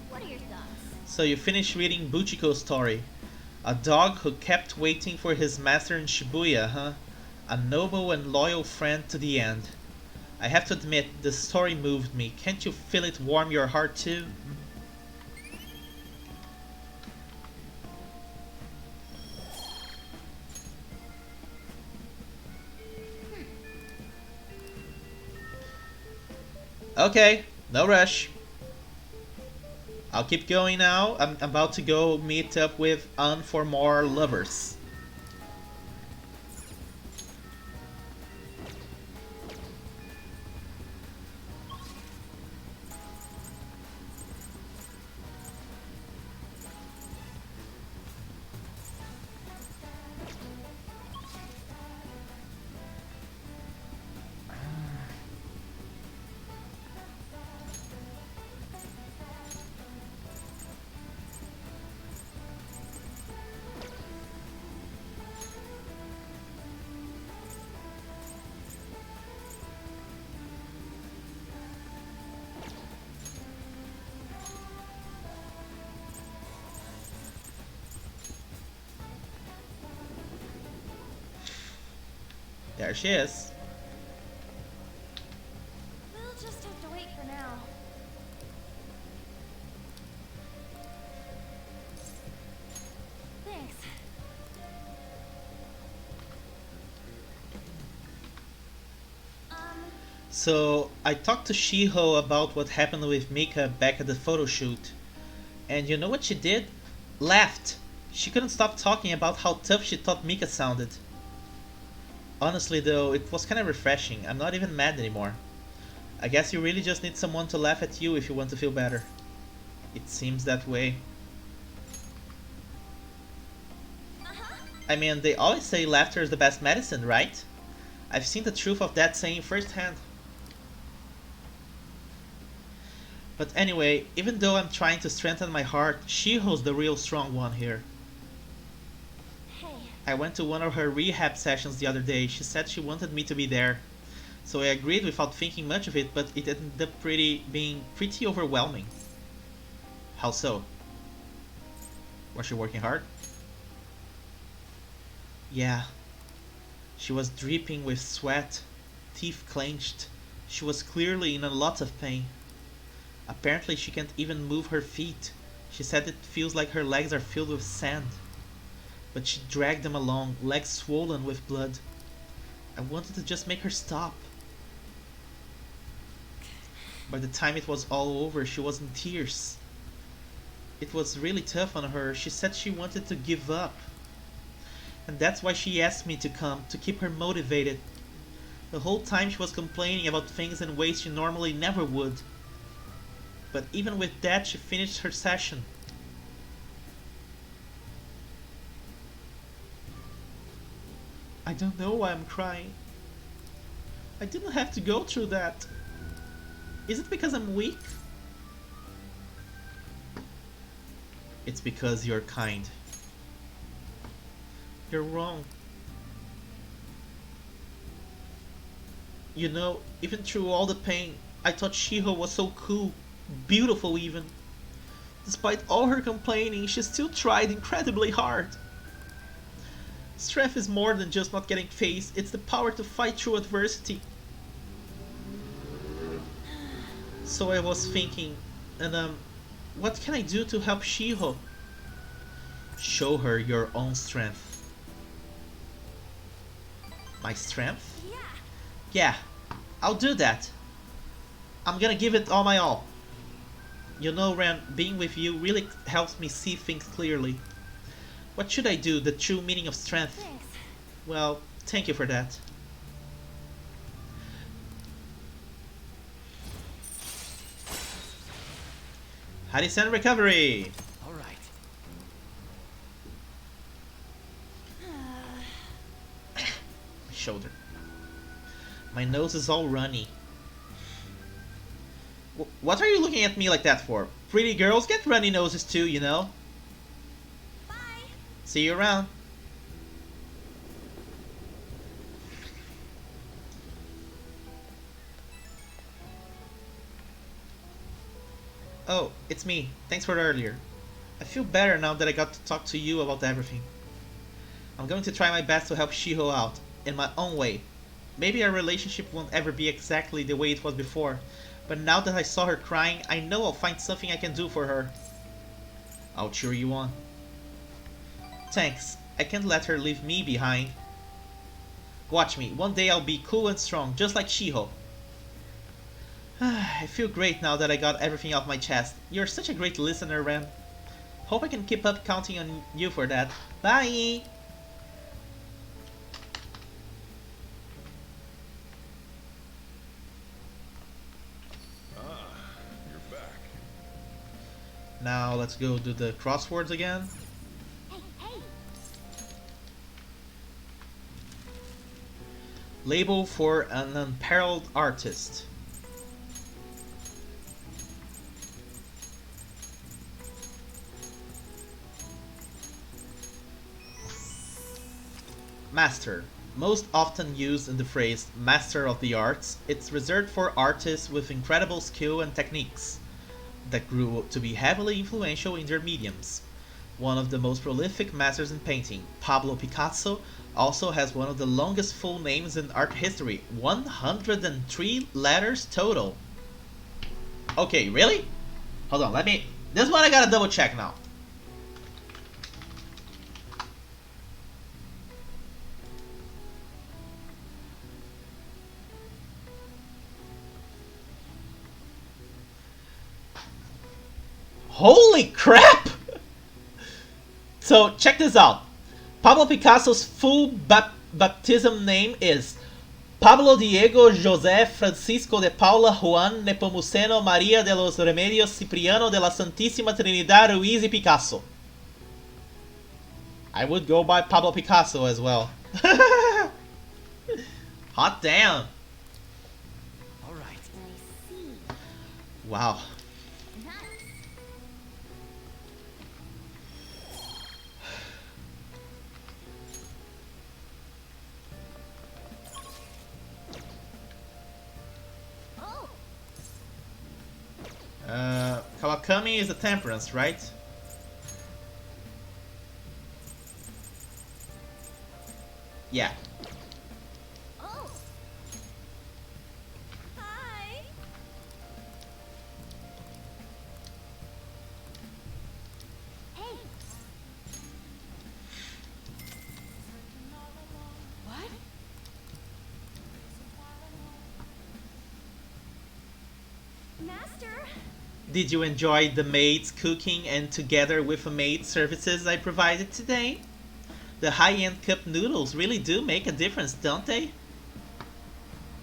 What are your thoughts? So you finished reading Buchiko's story. A dog who kept waiting for his master in Shibuya, huh? A noble and loyal friend to the end. I have to admit, the story moved me. Can't you feel it warm your heart too? Okay, no rush. I'll keep going now. I'm about to go meet up with Anne for more lovers. There she is. We'll just have to wait for now. Thanks. So, I talked to Shiho about what happened with Mika back at the photo shoot. And you know what she did? Laughed. She couldn't stop talking about how tough she thought Mika sounded. Honestly though, it was kinda refreshing. I'm not even mad anymore. I guess you really just need someone to laugh at you if you want to feel better. It seems that way. I mean, they always say laughter is the best medicine, right? I've seen the truth of that saying firsthand. But anyway, even though I'm trying to strengthen my heart, Shiho's the real strong one here. I went to one of her rehab sessions the other day. She said she wanted me to be there. So I agreed without thinking much of it, but it ended up being pretty overwhelming. How so? Was she working hard? Yeah. She was dripping with sweat, teeth clenched. She was clearly in a lot of pain. Apparently she can't even move her feet. She said it feels like her legs are filled with sand. But she dragged them along, legs swollen with blood. I wanted to just make her stop. By the time it was all over, she was in tears. It was really tough on her. She said she wanted to give up. And that's why she asked me to come, to keep her motivated. The whole time she was complaining about things in ways she normally never would. But even with that, she finished her session. I don't know why I'm crying. I didn't have to go through that. Is it because I'm weak? It's because you're kind. You're wrong. You know, even through all the pain, I thought Shiho was so cool, beautiful even. Despite all her complaining, she still tried incredibly hard. Strength is more than just not getting faced, it's the power to fight through adversity. So I was thinking, and what can I do to help Shiho? Show her your own strength. My strength? Yeah, I'll do that. I'm gonna give it all my all. You know, Ren, being with you really helps me see things clearly. What should I do? The true meaning of strength? Thanks. Well, thank you for that. Harisen recovery! Alright. My shoulder. My nose is all runny. What are you looking at me like that for? Pretty girls get runny noses too, you know? Bye. See you around. Oh, it's me. Thanks for earlier. I feel better now that I got to talk to you about everything. I'm going to try my best to help Shiho out, in my own way. Maybe our relationship won't ever be exactly the way it was before, but now that I saw her crying, I know I'll find something I can do for her. I'll cheer you on. Thanks. I can't let her leave me behind. Watch me. One day I'll be cool and strong, just like Shiho. I feel great now that I got everything off my chest. You're such a great listener, Ren. Hope I can keep up counting on you for that. Bye! You're back. Now let's go do the crosswords again. Hey, hey! Label for an unparalleled artist. Master. Most often used in the phrase Master of the Arts, it's reserved for artists with incredible skill and techniques that grew to be heavily influential in their mediums. One of the most prolific masters in painting, Pablo Picasso, also has one of the longest full names in art history, 103 letters total. Okay, really? Hold on, this one I gotta double check now. Holy crap! So check this out. Pablo Picasso's full baptism name is Pablo Diego José Francisco de Paula Juan Nepomuceno María de los Remedios Cipriano de la Santísima Trinidad Ruiz y Picasso. I would go by Pablo Picasso as well. Hot damn! All right. I see. Wow. Nice. Oh! Kawakami is a temperance, right? Yeah. Oh! Hi! Hey! What? Master? Did you enjoy the maid's cooking and together with a maid services I provided today? The high-end cup noodles really do make a difference, don't they?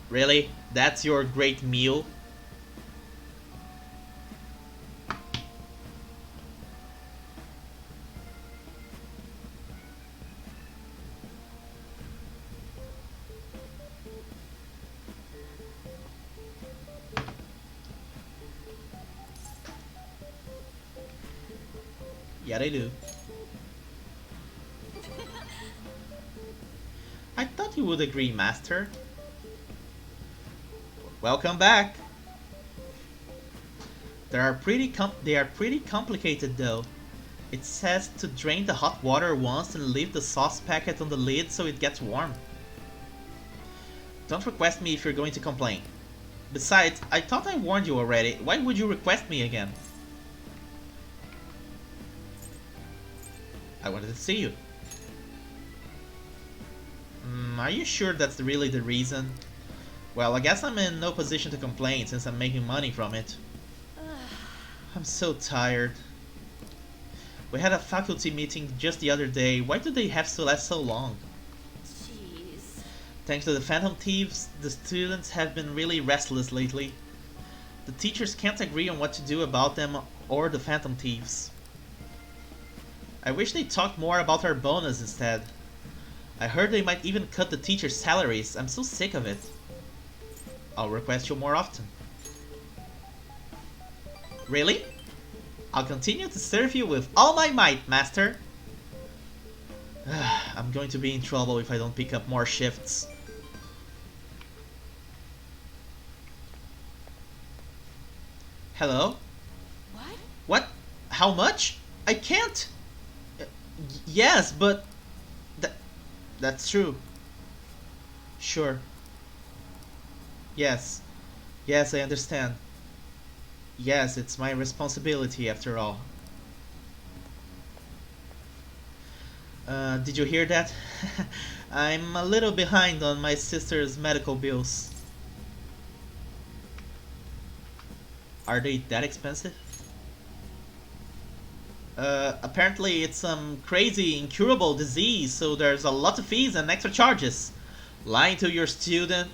Really? That's your great meal? Yeah, they do. I thought you would agree, Master. Welcome back. They are pretty complicated though. It says to drain the hot water once and leave the sauce packet on the lid so it gets warm. Don't request me if you're going to complain. Besides, I thought I warned you already. Why would you request me again? I wanted to see you. Are you sure that's really the reason? Well, I guess I'm in no position to complain since I'm making money from it. I'm so tired. We had a faculty meeting just the other day. Why do they have to last so long? Jeez. Thanks to the Phantom Thieves, the students have been really restless lately. The teachers can't agree on what to do about them or the Phantom Thieves. I wish they talked more about our bonus instead. I heard they might even cut the teachers' salaries. I'm so sick of it. I'll request you more often. Really? I'll continue to serve you with all my might, Master. I'm going to be in trouble if I don't pick up more shifts. Hello? What? What? How much? I can't. Yes, but that that's true. Sure. Yes. Yes, I understand. Yes, it's my responsibility after all. Did you hear that? I'm a little behind on my sister's medical bills. Are they that expensive? Apparently it's some crazy incurable disease, so there's a lot of fees and extra charges. Lying to your student,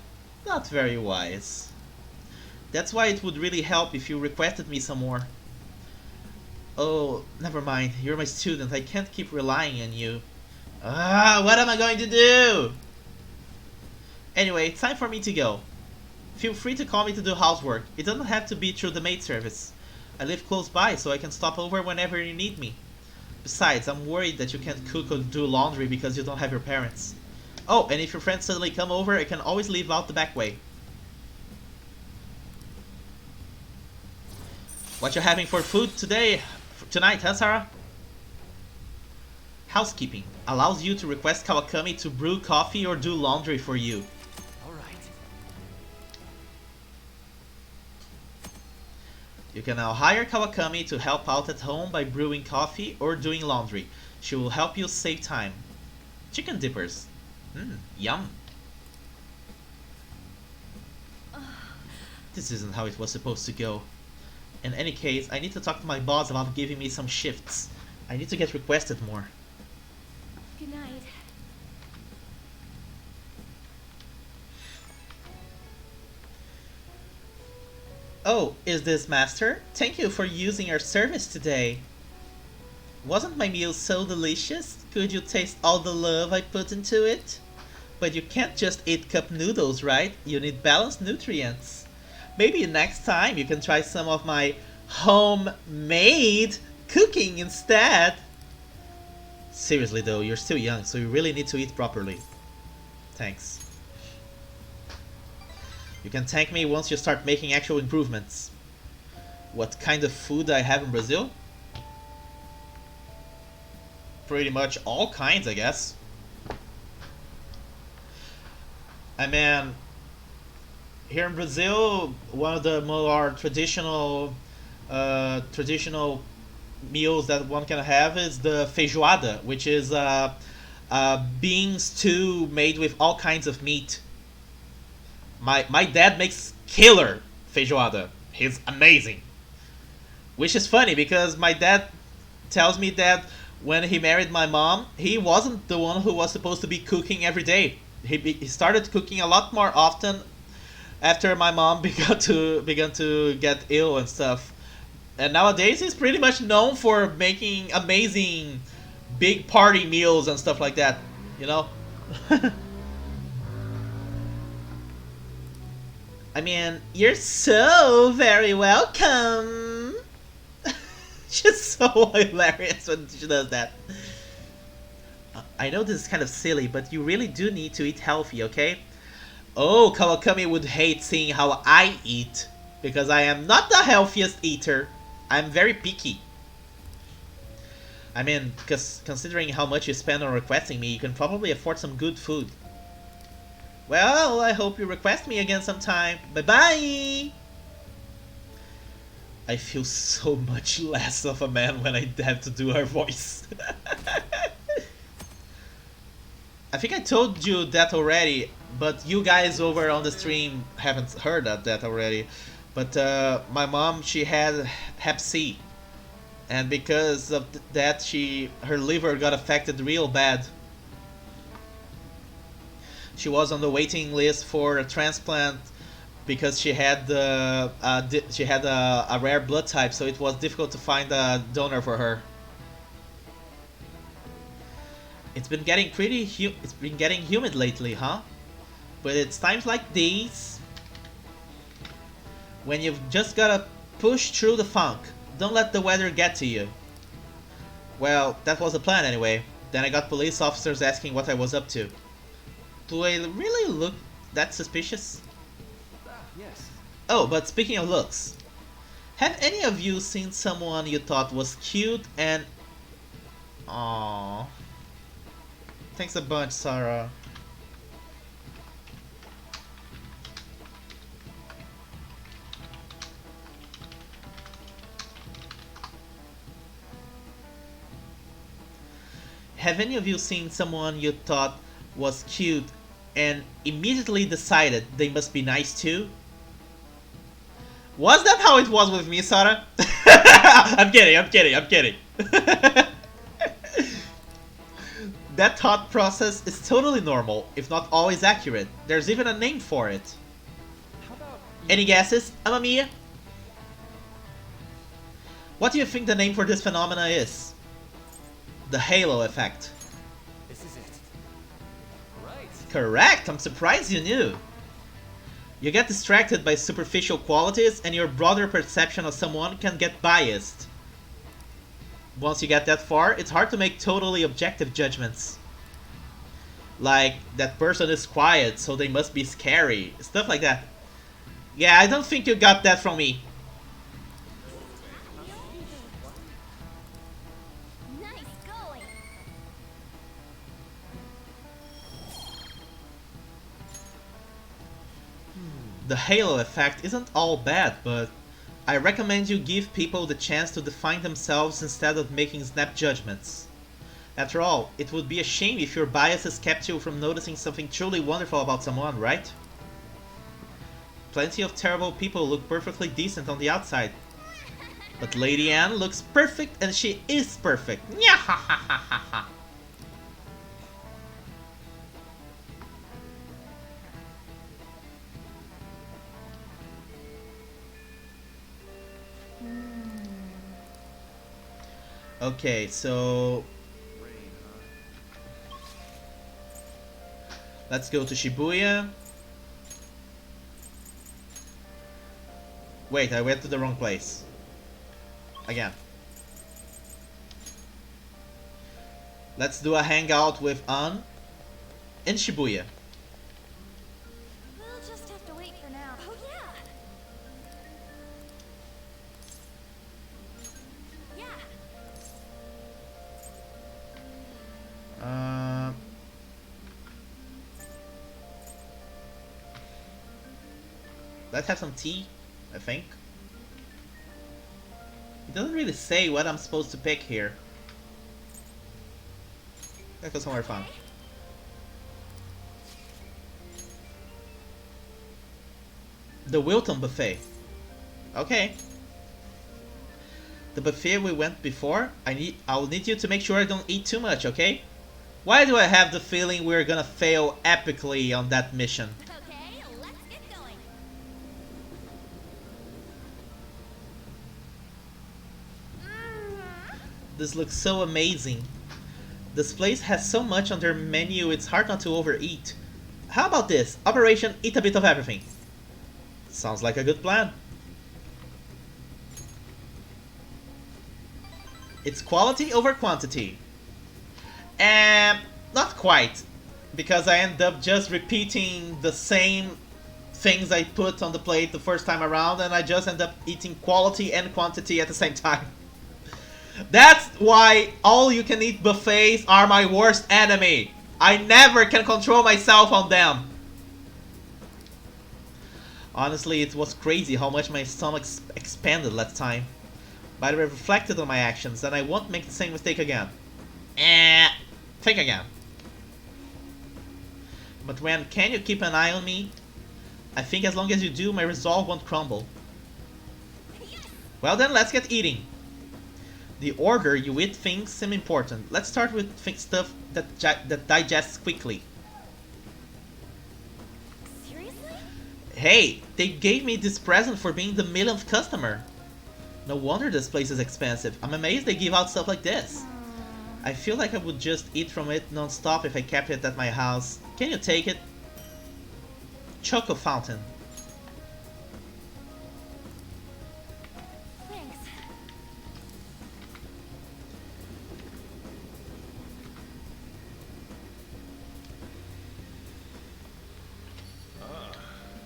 not very wise. That's why it would really help if you requested me some more. Oh, never mind. You're my student. I can't keep relying on you. Ah, what am I going to do? Anyway, it's time for me to go. Feel free to call me to do housework. It doesn't have to be through the maid service. I live close by, so I can stop over whenever you need me. Besides, I'm worried that you can't cook or do laundry because you don't have your parents. Oh, and if your friends suddenly come over, I can always leave out the back way. What you having for food tonight, huh, Sarah? Housekeeping allows you to request Kawakami to brew coffee or do laundry for you. Alright. You can now hire Kawakami to help out at home by brewing coffee or doing laundry. She will help you save time. Chicken dippers. Yum. This isn't how it was supposed to go. In any case, I need to talk to my boss about giving me some shifts. I need to get requested more. Good night. Oh, is this Master? Thank you for using your service today. Wasn't my meal so delicious? Could you taste all the love I put into it? But you can't just eat cup noodles, right? You need balanced nutrients. Maybe next time you can try some of my homemade cooking instead. Seriously though, you're still young, so you really need to eat properly. Thanks. You can thank me once you start making actual improvements. What kind of food I have in Brazil? Pretty much all kinds, I guess. I mean, here in Brazil, one of the more traditional meals that one can have is the feijoada, which is bean stew made with all kinds of meat. My dad makes killer feijoada. He's amazing. Which is funny because my dad tells me that when he married my mom, he wasn't the one who was supposed to be cooking every day. He started cooking a lot more often after my mom began to get ill and stuff. And nowadays he's pretty much known for making amazing big party meals and stuff like that, you know? I mean, you're so very welcome. She's so hilarious when she does that. I know this is kind of silly, but you really do need to eat healthy, okay? Oh, Kawakami would hate seeing how I eat, because I am not the healthiest eater. I'm very picky. I mean, because considering how much you spend on requesting me, you can probably afford some good food. Well, I hope you request me again sometime. Bye-bye! I feel so much less of a man when I have to do her voice. I think I told you that already, but you guys over on the stream haven't heard of that already. But my mom, she had Hep C, and because of that, her liver got affected real bad. She was on the waiting list for a transplant because she had a rare blood type, so it was difficult to find a donor for her. It's been getting humid lately, huh? But it's times like these when you've just gotta push through the funk. Don't let the weather get to you. Well, that was the plan anyway. Then I got police officers asking what I was up to. Do I really look that suspicious? Yes. Oh, but speaking of looks, have any of you seen someone you thought was cute and Aww. Thanks a bunch, Sarah. Have any of you seen someone you thought was cute and immediately decided they must be nice too? Was that how it was with me, Sarah? I'm kidding. That thought process is totally normal, if not always accurate. There's even a name for it. How about Any guesses, Amamiya? What do you think the name for this phenomena is? The halo effect. this is it? Right. Correct! I'm surprised you knew. You get distracted by superficial qualities and your broader perception of someone can get biased. Once you get that far, it's hard to make totally objective judgments. Like, that person is quiet, so they must be scary. Stuff like that. Yeah, I don't think you got that from me. Nice going. The halo effect isn't all bad, but I recommend you give people the chance to define themselves instead of making snap judgments. After all, it would be a shame if your biases kept you from noticing something truly wonderful about someone, right? Plenty of terrible people look perfectly decent on the outside. But Lady Anne looks perfect and she is perfect. Nyahahahaha. Okay, so let's go to Shibuya. Wait, I went to the wrong place. Again. Let's do a hangout with Ann in Shibuya. We'll just have to wait for now. Oh yeah. Yeah. Let's have some tea, I think. It doesn't really say what I'm supposed to pick here. Let's go somewhere fun. The Wilton buffet. Okay. The buffet we went before, I'll need you to make sure I don't eat too much, okay? Why do I have the feeling we're gonna fail epically on that mission? Okay, let's get going. This looks so amazing. This place has so much on their menu, it's hard not to overeat. How about this? Operation Eat a Bit of Everything. Sounds like a good plan. It's quality over quantity. And not quite. Because I end up just repeating the same things I put on the plate the first time around, and I just end up eating quality and quantity at the same time. That's why all-you-can-eat buffets are my worst enemy. I never can control myself on them. Honestly, it was crazy how much my stomach expanded last time. But I reflected on my actions, and I won't make the same mistake again. Think again. But when can you keep an eye on me? I think as long as you do, my resolve won't crumble. Well then, let's get eating. The order you eat things seem important. Let's start with stuff that digests quickly. Seriously? Hey, they gave me this present for being the millionth customer. No wonder this place is expensive. I'm amazed they give out stuff like this. I feel like I would just eat from it non-stop if I kept it at my house. Can you take it? Choco Fountain. Thanks.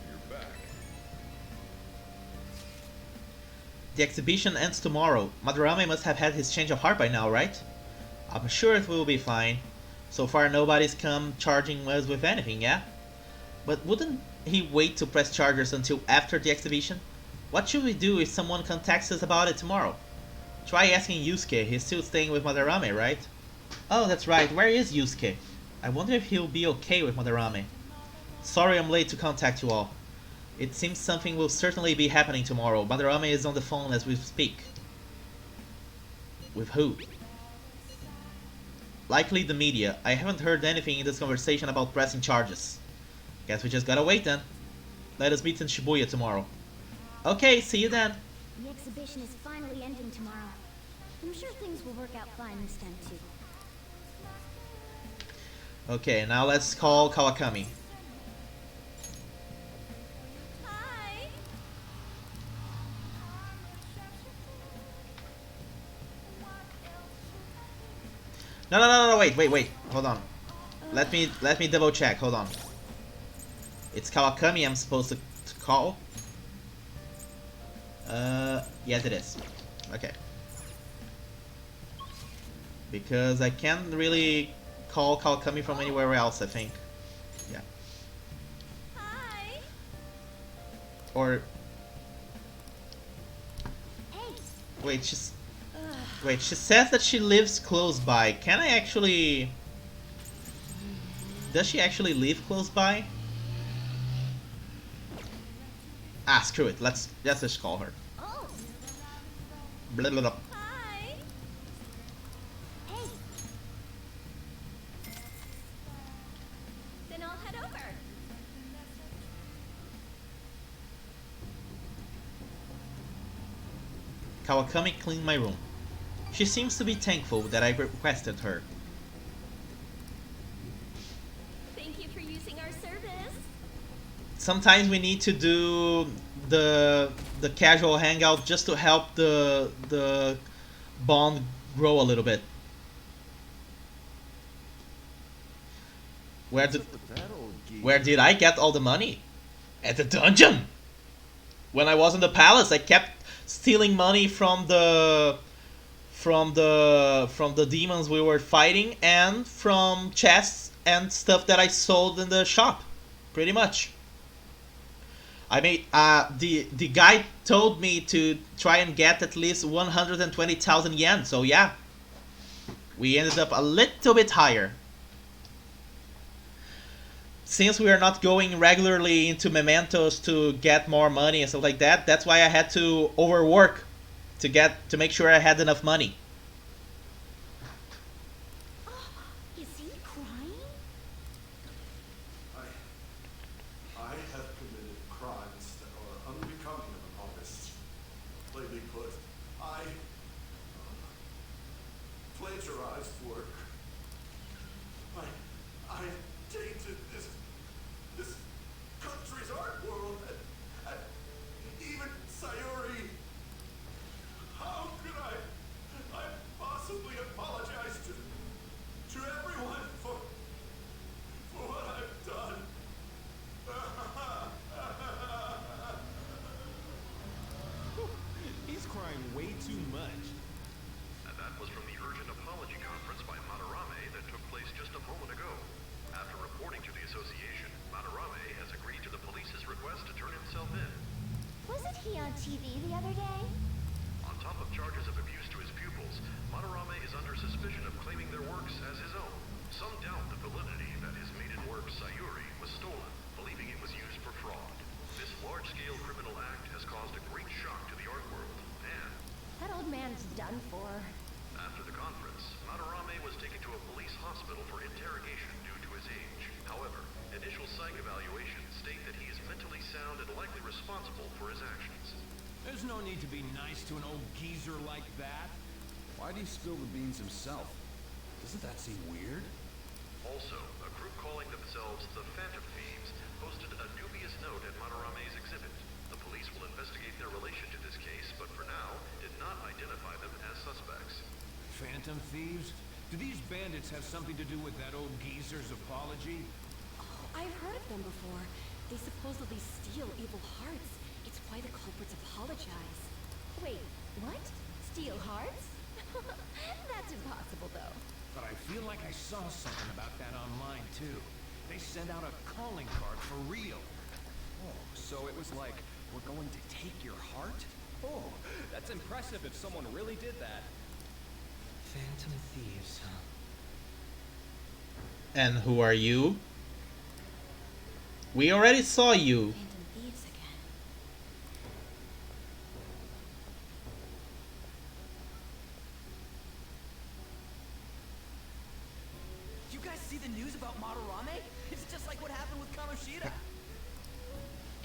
You're back. The exhibition ends tomorrow. Madarame must have had his change of heart by now, right? I'm sure it will be fine. So far nobody's come charging us with anything, yeah? But wouldn't he wait to press charges until after the exhibition? What should we do if someone contacts us about it tomorrow? Try asking Yusuke, he's still staying with Madarame, right? Oh, that's right, where is Yusuke? I wonder if he'll be okay with Madarame. Sorry I'm late to contact you all. It seems something will certainly be happening tomorrow. Madarame is on the phone as we speak. With who? Likely the media. I haven't heard anything in this conversation about pressing charges. Guess we just gotta wait then. Let us meet in Shibuya tomorrow. Okay, see you then. The exhibition is finally ending tomorrow. I'm sure things will work out fine this time too. Okay, now let's call Kawakami. Hi. No, wait. Hold on. Let me double check. Hold on. It's Kawakami I'm supposed to call. Yes it is. Okay. Because I can't really call Kawakami from anywhere else, I think. Yeah. Hi. Or Hey, wait, she says that she lives close by. Can I actually... Does she actually live close by? Ah, screw it. Let's just call her. oh, Blah, blah, blah. Hi. hey, Then I'll head over. Kawakami cleaned my room. She seems to be thankful that I requested her. Thank you for using our service. Sometimes we need to do the casual hangout just to help the bond grow a little bit. Where did I get all the money? At the dungeon. When I was in the palace, I kept stealing money from the demons we were fighting and from chests and stuff that I sold in the shop. Pretty much. I made the guy told me to try and get at least 120,000 yen. So yeah, we ended up a little bit higher. Since we are not going regularly into mementos to get more money and stuff like that, that's why I had to overwork to make sure I had enough money. is he crying? I have committed crimes that are unbecoming of an artist. Plainly put, I plagiarized work. I tainted this country's art world and even Sayuri. How could I possibly apologize to everyone for what I've done? He's crying way too much. And that was from the urgent apology conference by Madarame that took place just a moment ago. After reporting to the association, Madarame has agreed to the police's request to turn himself in. Wasn't he on TV the other day? On top of charges of abuse to his pupils, Madarame is under suspicion of claiming their works as his own. Some doubt the validity that his maiden work, Sayuri, was stolen, believing it was used for fraud. This large-scale criminal act has caused a great shock to the art world, and That old man's done for. after the conference, Madarame was taken to a police hospital for interrogation due to his age. However, initial psych evaluations state that he is mentally sound and likely responsible for his actions. There's no need to be nice to an old geezer like that. Why'd he spill the beans himself? Doesn't that seem weird? Also, a group calling themselves the Phantom Thieves posted a dubious note at Madarame's exhibit. The police will investigate their relation to this case, but for now, did not identify them as suspects. Phantom thieves? Do these bandits have something to do with that old geezer's apology? Oh, I've heard of them before. They supposedly steal evil hearts. It's why the culprits apologize. Wait, what? Steal hearts? That's impossible, though. But I feel like I saw something about that online, too. They sent out a calling card for real. Oh, so it was like, we're going to take your heart? Oh, that's impressive if someone really did that. Phantom thieves, huh? And who are you? We already saw you. Phantom thieves again. You guys see the news about Madarame? It's just like what happened with Kamoshida.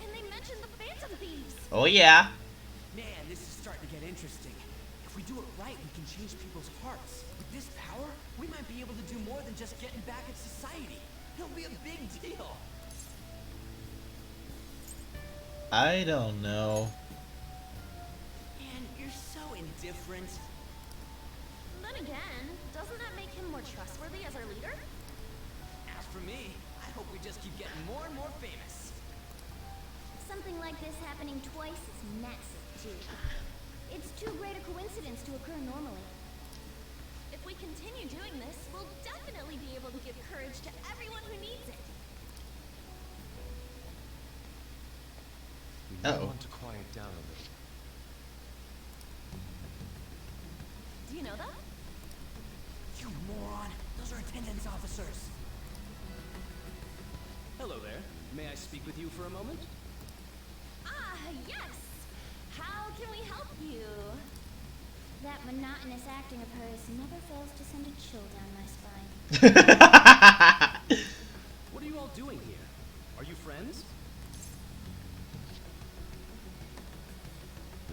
And they mentioned the Phantom Thieves. Oh yeah. Man, this is starting to get interesting. If we do it right, we can change people's hearts. With this power, we might be able to do more than just getting back at society. It'll be a big deal. I don't know. Man, you're so indifferent. Then again, doesn't that make him more trustworthy as our leader? As for me, I hope we just keep getting more and more famous. Something like this happening twice is massive, too. It's too great a coincidence to occur normally. If we continue doing this, we'll definitely be able to give courage to everyone who needs it. We might want to quiet down a little. Do you know them? You moron! Those are attendance officers. Hello there. May I speak with you for a moment? Ah, yes. How can we help you? That monotonous acting of hers never fails to send a chill down my spine. What are you all doing here? Are you friends?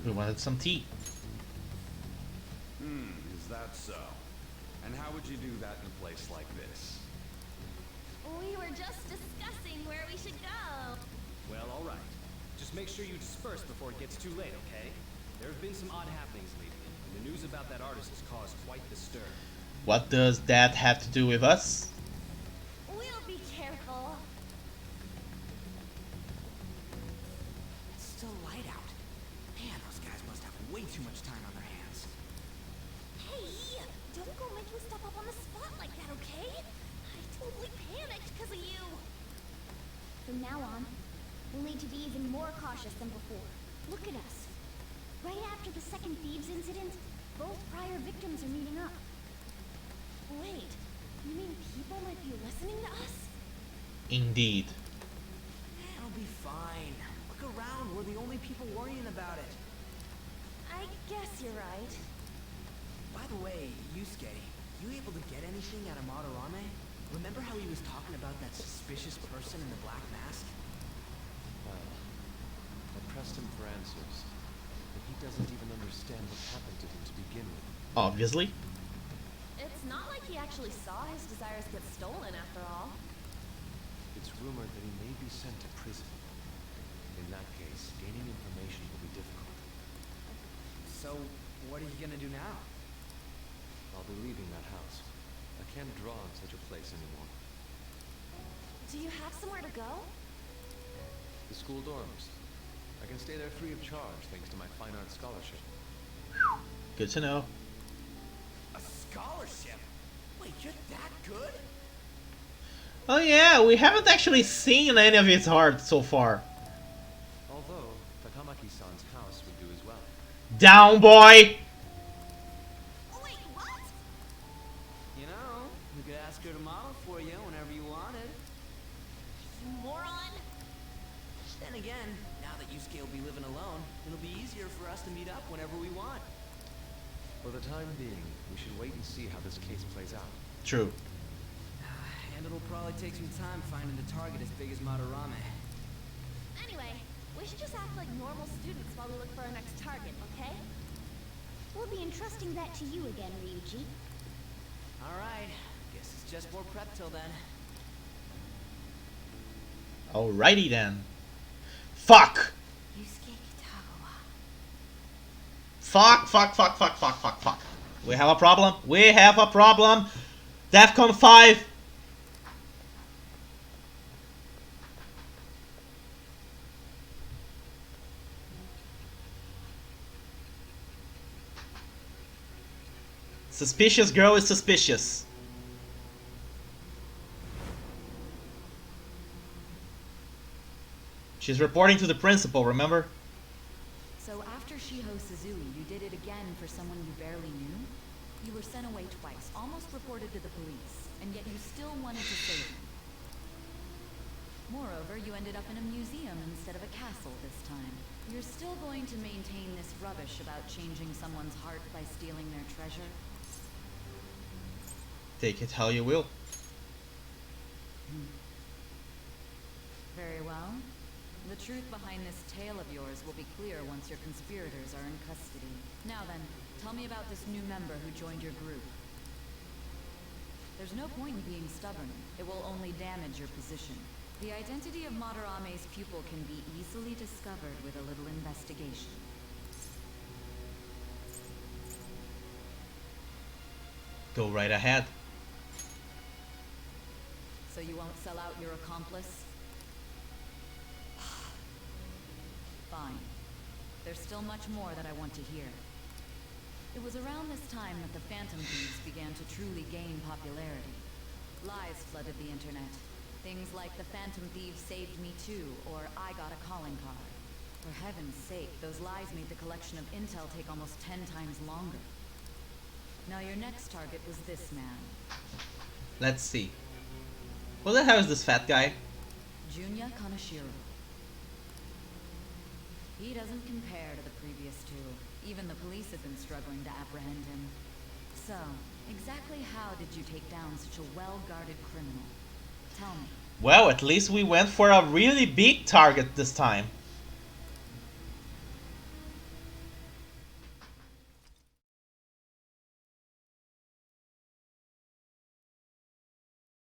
We wanted some tea. Is that so? And how would you do that in a place like this? We were just discussing where we should go. Well, all right. Just make sure you disperse before it gets too late, okay? There have been some odd happenings lately, and the news about that artist has caused quite the stir. What does that have to do with us? We'll be careful. It's still light out. Man, those guys must have way too much time on their hands. Hey, don't go making stuff up on the spot like that, okay? I totally panicked because of you. From now on, we'll need to be even more cautious than before. Look at us. Right after the second Thieves incident, both prior victims are meeting up. Wait, you mean people might be listening to us? Indeed. It'll be fine. Look around. We're the only people worrying about it. I guess you're right. By the way, Yusuke, you able to get anything out of Madarame? Remember how he was talking about that suspicious person in the black mask? Well, I pressed him for answers, but he doesn't even understand what happened to him to begin with. Obviously. It's not like he actually saw his desires get stolen after all. It's rumored that he may be sent to prison. In that case, gaining information will be difficult. So, what are you gonna do now? I'll be leaving that house. I can't draw in such a place anymore. Do you have somewhere to go? The school dorms. I can stay there free of charge thanks to my fine arts scholarship. Good to know. A scholarship? Wait, you're that good? Oh yeah, we haven't actually seen any of his art so far. Although, Takamaki-san's house would do as well. Down, boy! Wait, what? You know, we could ask her to model for you whenever you wanted. You moron! Then again, now that Yusuke will be living alone, it'll be easier for us to meet up whenever we want. For the time being, we should wait and see how this case plays out. True. And it'll probably take some time finding a target as big as Madarame. Anyway, we should just act like normal students while we look for our next target, okay? We'll be entrusting that to you again, Ryuji. Alright, guess it's just more prep till then. Alrighty then. Fuck! Yusuke Kitagawa. Fuck. We have a problem. We have a problem. DEFCON 5. Suspicious girl is suspicious. She's reporting to the principal, remember? So after Shiho Suzui, you did it again for someone you barely knew? You were sent away twice, almost reported to the police, and yet you still wanted to save him. Moreover, you ended up in a museum instead of a castle this time. You're still going to maintain this rubbish about changing someone's heart by stealing their treasure? Take it how you will. Very well. The truth behind this tale of yours will be clear once your conspirators are in custody. Now then, tell me about this new member who joined your group. There's no point in being stubborn. It will only damage your position. The identity of Madarame's pupil can be easily discovered with a little investigation. Go right ahead. So you won't sell out your accomplice? Fine. There's still much more that I want to hear. It was around this time that the Phantom Thieves began to truly gain popularity. Lies flooded the internet. Things like the Phantom Thieves saved me too, or I got a calling card. For heaven's sake, those lies made the collection of intel take almost 10 times longer. Now your next target was this man. Let's see. Who the hell is this fat guy? Junya Kaneshiro. He doesn't compare to the previous two. Even the police have been struggling to apprehend him. So, exactly how did you take down such a well-guarded criminal? Tell me. Well, at least we went for a really big target this time.